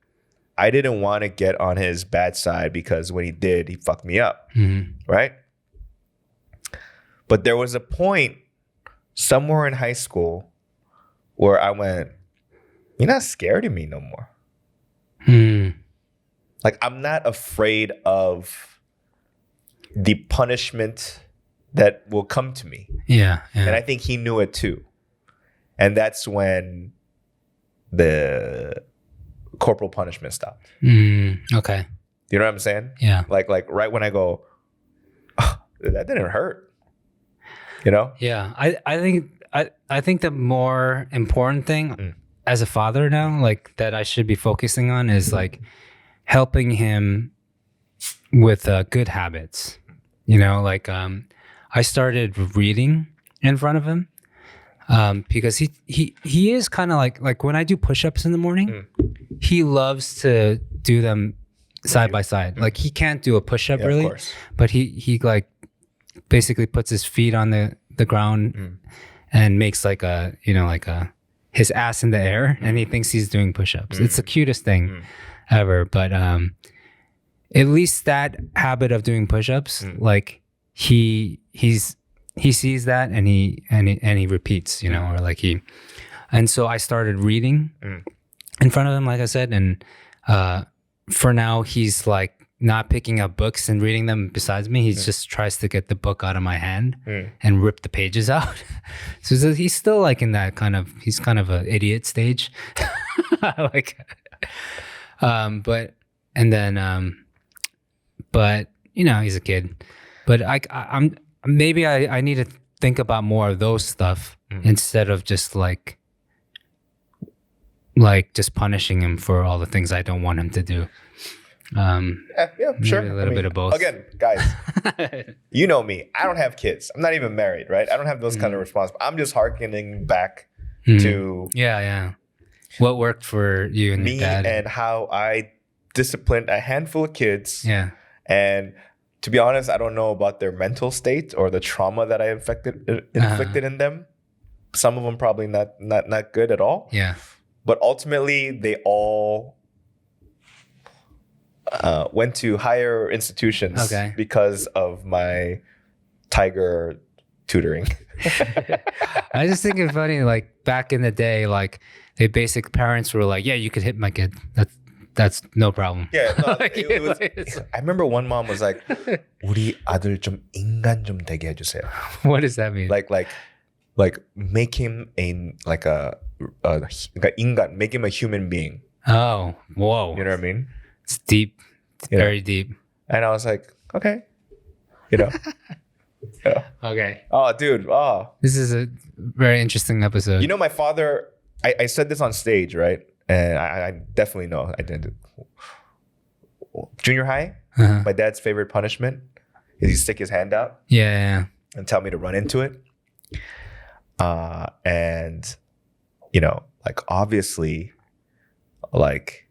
I didn't want to get on his bad side, because when he did, he fucked me up. Right? But there was a point somewhere in high school where I went, you're not scared of me no more. Like, I'm not afraid of the punishment that will come to me. Yeah. And I think he knew it too. And that's when the corporal punishment stopped. Okay. You know what I'm saying? Yeah. Like right when I go, oh, that didn't hurt. Yeah. I think the more important thing as a father now, like that I should be focusing on is like helping him with good habits. Like I started reading in front of him because he is kind of like when I do push-ups in the morning, he loves to do them side by side. Like he can't do a push-up really, but he like basically puts his feet on the ground and makes like his ass in the air, and he thinks he's doing push-ups. It's the cutest thing ever. But at least that habit of doing push-ups, like he sees that and he repeats, or like and so I started reading in front of him, like I said, and for now he's like not picking up books and reading them besides me. He just tries to get the book out of my hand and rip the pages out. So he's still like in that he's kind of an idiot stage. Like, but he's a kid. But I'm maybe I need to think about more of those stuff instead of just like just punishing him for all the things I don't want him to do. Sure. A little bit of both. Again, guys, you know me. I don't have kids. I'm not even married, right? I don't have those kind of responsibilities. I'm just hearkening back to what worked for you and me your dad, and how I disciplined a handful of kids. Yeah. And to be honest, I don't know about their mental state or the trauma that I inflicted in them. Some of them probably not good at all. Yeah. But ultimately, they all went to higher institutions because of my tiger tutoring. I just think it's funny, like back in the day, like the basic parents were like, yeah, you could hit my kid. That's no problem. Yeah, no, it was, I remember one mom was like, 우리 아들 좀 인간 좀 되게 해주세요. What does that mean? Like make him 인간, make him a human being. Oh, whoa. You know what I mean? It's deep, very deep. And I was like, okay, Yeah. Okay. Oh, dude. Oh, this is a very interesting episode. My father, I said this on stage, right? And I definitely know I did. Junior high, my dad's favorite punishment is he stick his hand out. Yeah. And tell me to run into it. And, like, obviously, like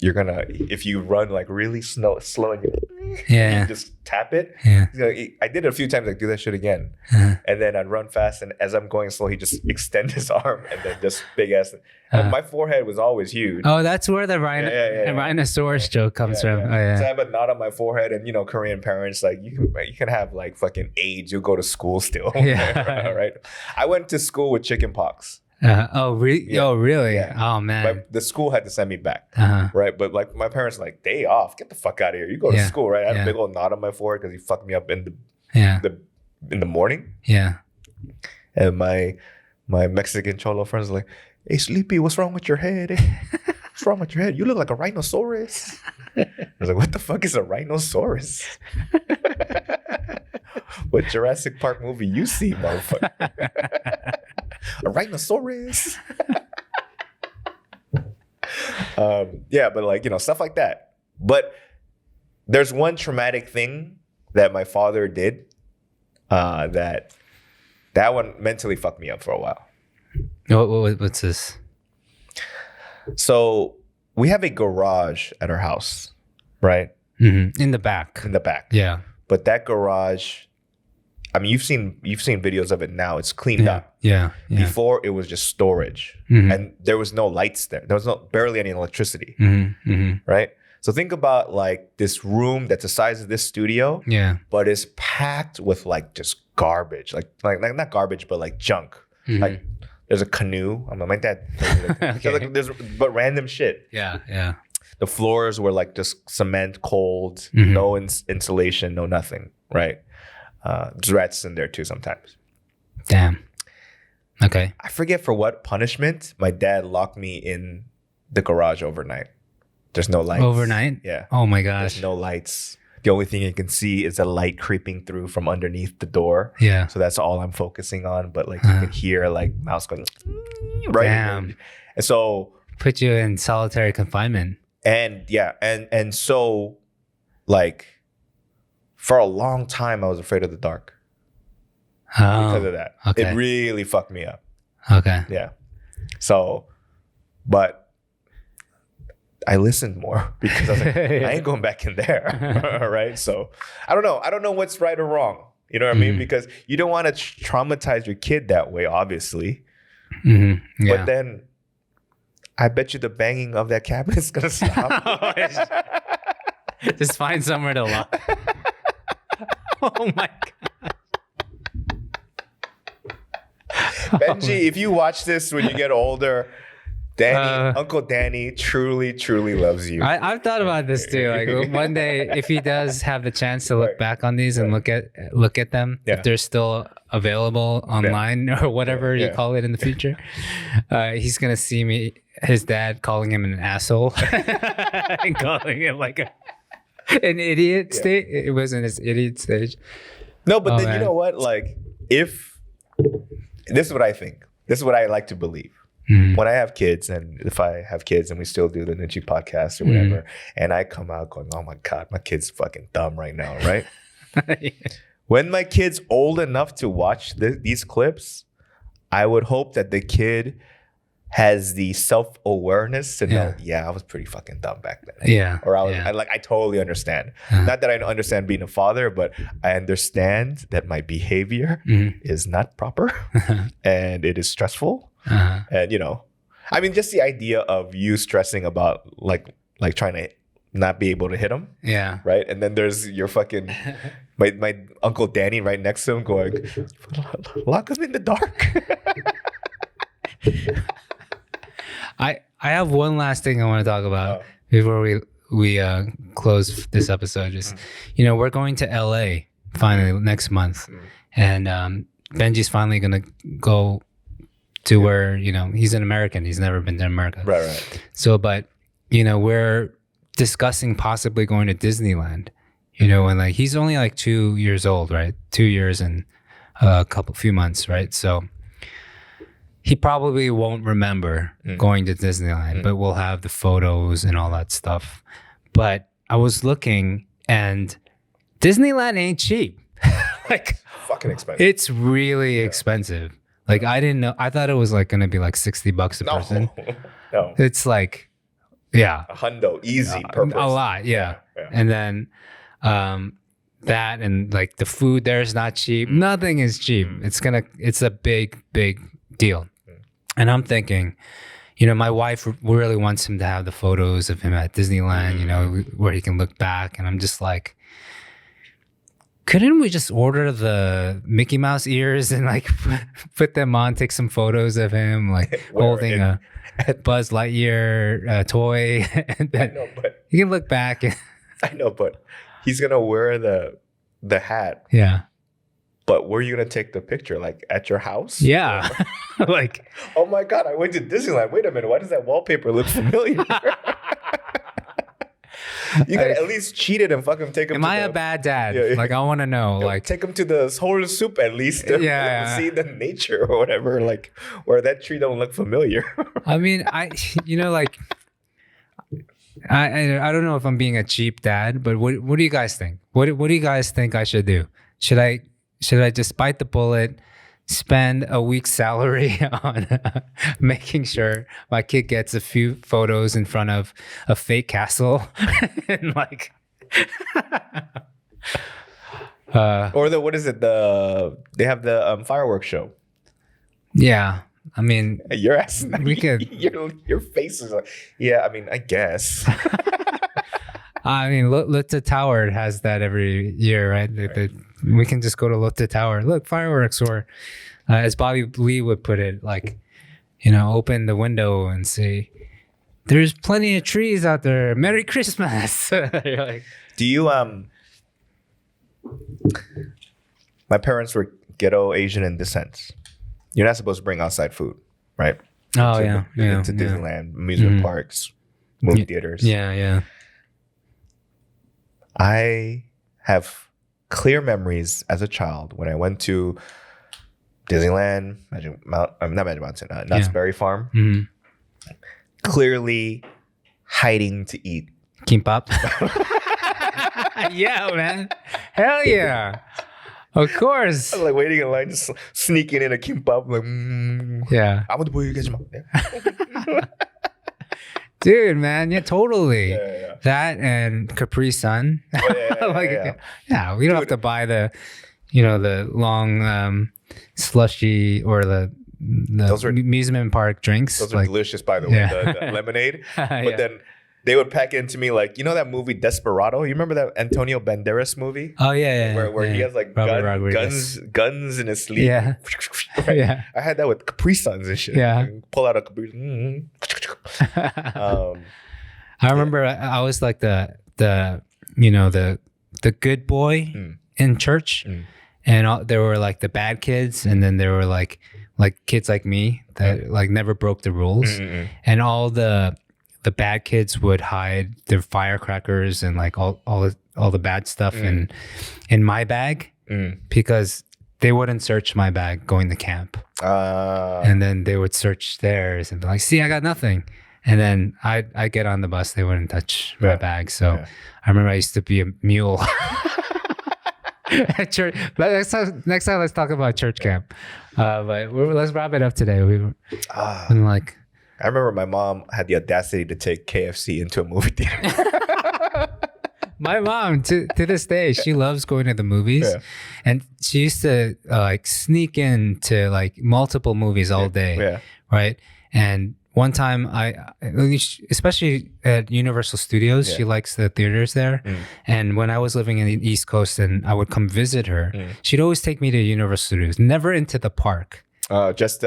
you're gonna, if you run like really slow and you just tap it. I did it a few times. Like, do that shit again, and then I'd run fast, and as I'm going slow, he just extend his arm, and then just big ass. And my forehead was always huge. Oh, that's where the rhinosaurus joke comes from. So I have a knot on my forehead, and Korean parents, like, you can have like fucking AIDS. You'll go to school still. Right? I went to school with chicken pox. Oh, really? Oh, really? Yeah. Oh, man. The school had to send me back, right? But like my parents, like, day off, get the fuck out of here. You go to school, right? I had a big old knot on my forehead because he fucked me up in the morning. Yeah. And my Mexican cholo friends were like, "Hey, Sleepy, what's wrong with your head? What's wrong with your head? You look like a rhinoceros." I was like, "What the fuck is a rhinoceros?" What Jurassic Park movie you see, motherfucker? A rhinoceros. But like, stuff like that. But there's one traumatic thing that my father did that one mentally fucked me up for a while. What's this? So we have a garage at our house, right? Mm-hmm. In the back. Yeah. But that garage, I mean, you've seen videos of it now. It's cleaned up. Yeah. Before it was just storage, and there was no lights there. There was barely any electricity, right? So think about like this room that's the size of this studio, but it's packed with like just garbage, like not garbage, but like junk. Like there's a canoe. I mean, my dad. There's but random shit. Yeah. The floors were like just cement, cold, no insulation, no nothing, right? There's rats in there too sometimes. Damn. Okay. I forget for what punishment my dad locked me in the garage overnight. There's no lights. Overnight? Yeah. Oh my gosh. There's no lights. The only thing you can see is a light creeping through from underneath the door. Yeah. So that's all I'm focusing on. But like you can hear like mouse going right. Damn. And so put you in solitary confinement. And and so like for a long time I was afraid of the dark. Because of that. Okay. It really fucked me up. Okay. Yeah. So, but I listened more because I was like, I ain't going back in there. Right. So I don't know. I don't know what's right or wrong. You know what I mean? Because you don't want to traumatize your kid that way, obviously. Yeah. But then I bet you the banging of that cabinet is going to stop. Just find somewhere to lock. Oh my God. Benji, if you watch this when you get older, Uncle Danny truly, truly loves you. I've thought about this too. Like one day, if he does have the chance to look back on these and look at them, if they're still available online or whatever you call it in the future, he's gonna see his dad calling him an asshole and calling him like an idiot state. It was in his idiot stage. No, but then you know what? Like, if this is what I think. This is what I like to believe. When I have kids, and if I have kids and we still do the Noonchi Podcast or whatever, and I come out going, "Oh my God, my kid's fucking dumb right now," right? When my kid's old enough to watch these clips, I would hope that the kid has the self-awareness to know, I was pretty fucking dumb back then. Yeah. Or I totally understand. Not that I understand being a father, but I understand that my behavior is not proper and it is stressful. And I mean, just the idea of you stressing about like trying to not be able to hit him. Yeah. Right. And then there's your fucking my Uncle Danny right next to him going, lock him in the dark. I have one last thing I want to talk about before we close this episode. Just we're going to LA finally next month, and Benji's finally gonna go to where he's an American. He's never been to America. Right. So, but we're discussing possibly going to Disneyland. And like he's only like 2 years old, right? 2 years and a few months, right? So he probably won't remember going to Disneyland, but we'll have the photos and all that stuff. But I was looking, and Disneyland ain't cheap. Like fucking expensive. It's really expensive. Like I didn't know. I thought it was like going to be like $60 a person. No. It's like Yeah. A hundo, easy, per person. A lot, yeah. And then that and like the food there is not cheap. Nothing is cheap. It's a big deal. And I'm thinking, my wife really wants him to have the photos of him at Disneyland, where he can look back. And I'm just like, couldn't we just order the Mickey Mouse ears and like put them on, take some photos of him like holding a Buzz Lightyear toy? And then you can look back. I know, but he's gonna wear the hat. Yeah. But where are you gonna take the picture? Like at your house? Yeah. Like, oh my God, I went to Disneyland. Wait a minute, why does that wallpaper look familiar? You gotta at least cheat it and fucking take him. Am I a bad dad? Yeah. Like, I want to know. Like, take him to the whole soup at least. To see the nature or whatever. Like, where that tree don't look familiar. I mean, I don't know if I'm being a cheap dad, but what do you guys think? What do you guys think I should do? Should I just bite the bullet, spend a week's salary on making sure my kid gets a few photos in front of a fake castle and like or what is it, they have the fireworks show. Yeah, I mean, your ass, we could your face is like, yeah, I mean, I guess. I mean, Lotte Tower has that every year, right? We can just go to Lotte Tower. Look, fireworks, or as Bobby Lee would put it, like, open the window and say, "There's plenty of trees out there. Merry Christmas." You're like, do you my parents were ghetto Asian in descent. You're not supposed to bring outside food, right? Oh, to Disneyland, amusement parks, movie theaters. Yeah. I have clear memories as a child when I went to Disneyland, Knott's Berry Farm. Mm-hmm. Clearly hiding to eat kimbap. Yeah, man. Hell yeah. Of course. I was like waiting in line, just sneaking in a kimbap. Like, yeah. I want to boy you guys. Dude, man, yeah, totally. Yeah. That and Capri Sun. Yeah, we don't have to buy the, the long slushy or the amusement park drinks. Those are delicious, by the way. The lemonade. But then they would pack into me like, that movie Desperado? You remember that Antonio Banderas movie? Oh, yeah. Where he has like guns in his sleeve. Yeah. Right? Yeah. I had that with Capri Suns and shit. Yeah. Pull out a Capri. I remember I was like the good boy in church. And there were like the bad kids, and then there were like kids like me that like never broke the rules. And all the bad kids would hide their firecrackers and like all the bad stuff in my bag because they wouldn't search my bag going to camp. And then they would search theirs and be like, see, I got nothing. And then I get on the bus, they wouldn't touch my bag. So I remember I used to be a mule. At church. Next time, let's talk about church camp. But let's wrap it up today. I remember my mom had the audacity to take KFC into a movie theater. My mom, to this day, she loves going to the movies, and she used to sneak into like multiple movies all day, right? And one time, especially at Universal Studios, she likes the theaters there. And when I was living in the East Coast and I would come visit her, she'd always take me to Universal Studios, never into the park. Just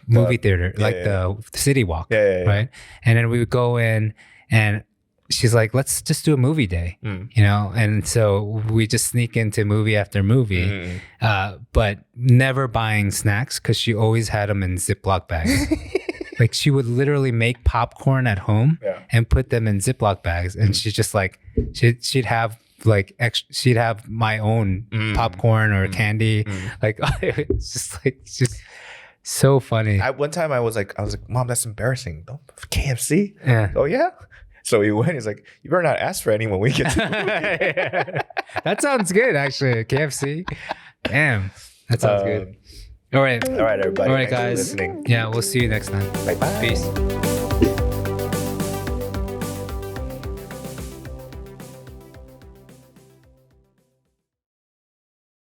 movie theater, the City Walk, right? And then we would go in, and she's like, "Let's just do a movie day," And so we just sneak into movie after movie, but never buying snacks because she always had them in Ziploc bags. Like she would literally make popcorn at home and put them in Ziploc bags, and she's just like, she'd have like she'd have my own popcorn or candy. Like it's just so funny. One time I was like, Mom, that's embarrassing. Don't KFC. Yeah. Oh yeah. So he went. He's like, you better not ask for any when we get to the movie. That sounds good, actually. KFC. Damn, that sounds good. All right, everybody. All right, guys. Listening. Yeah, we'll see you next time. Bye. Peace.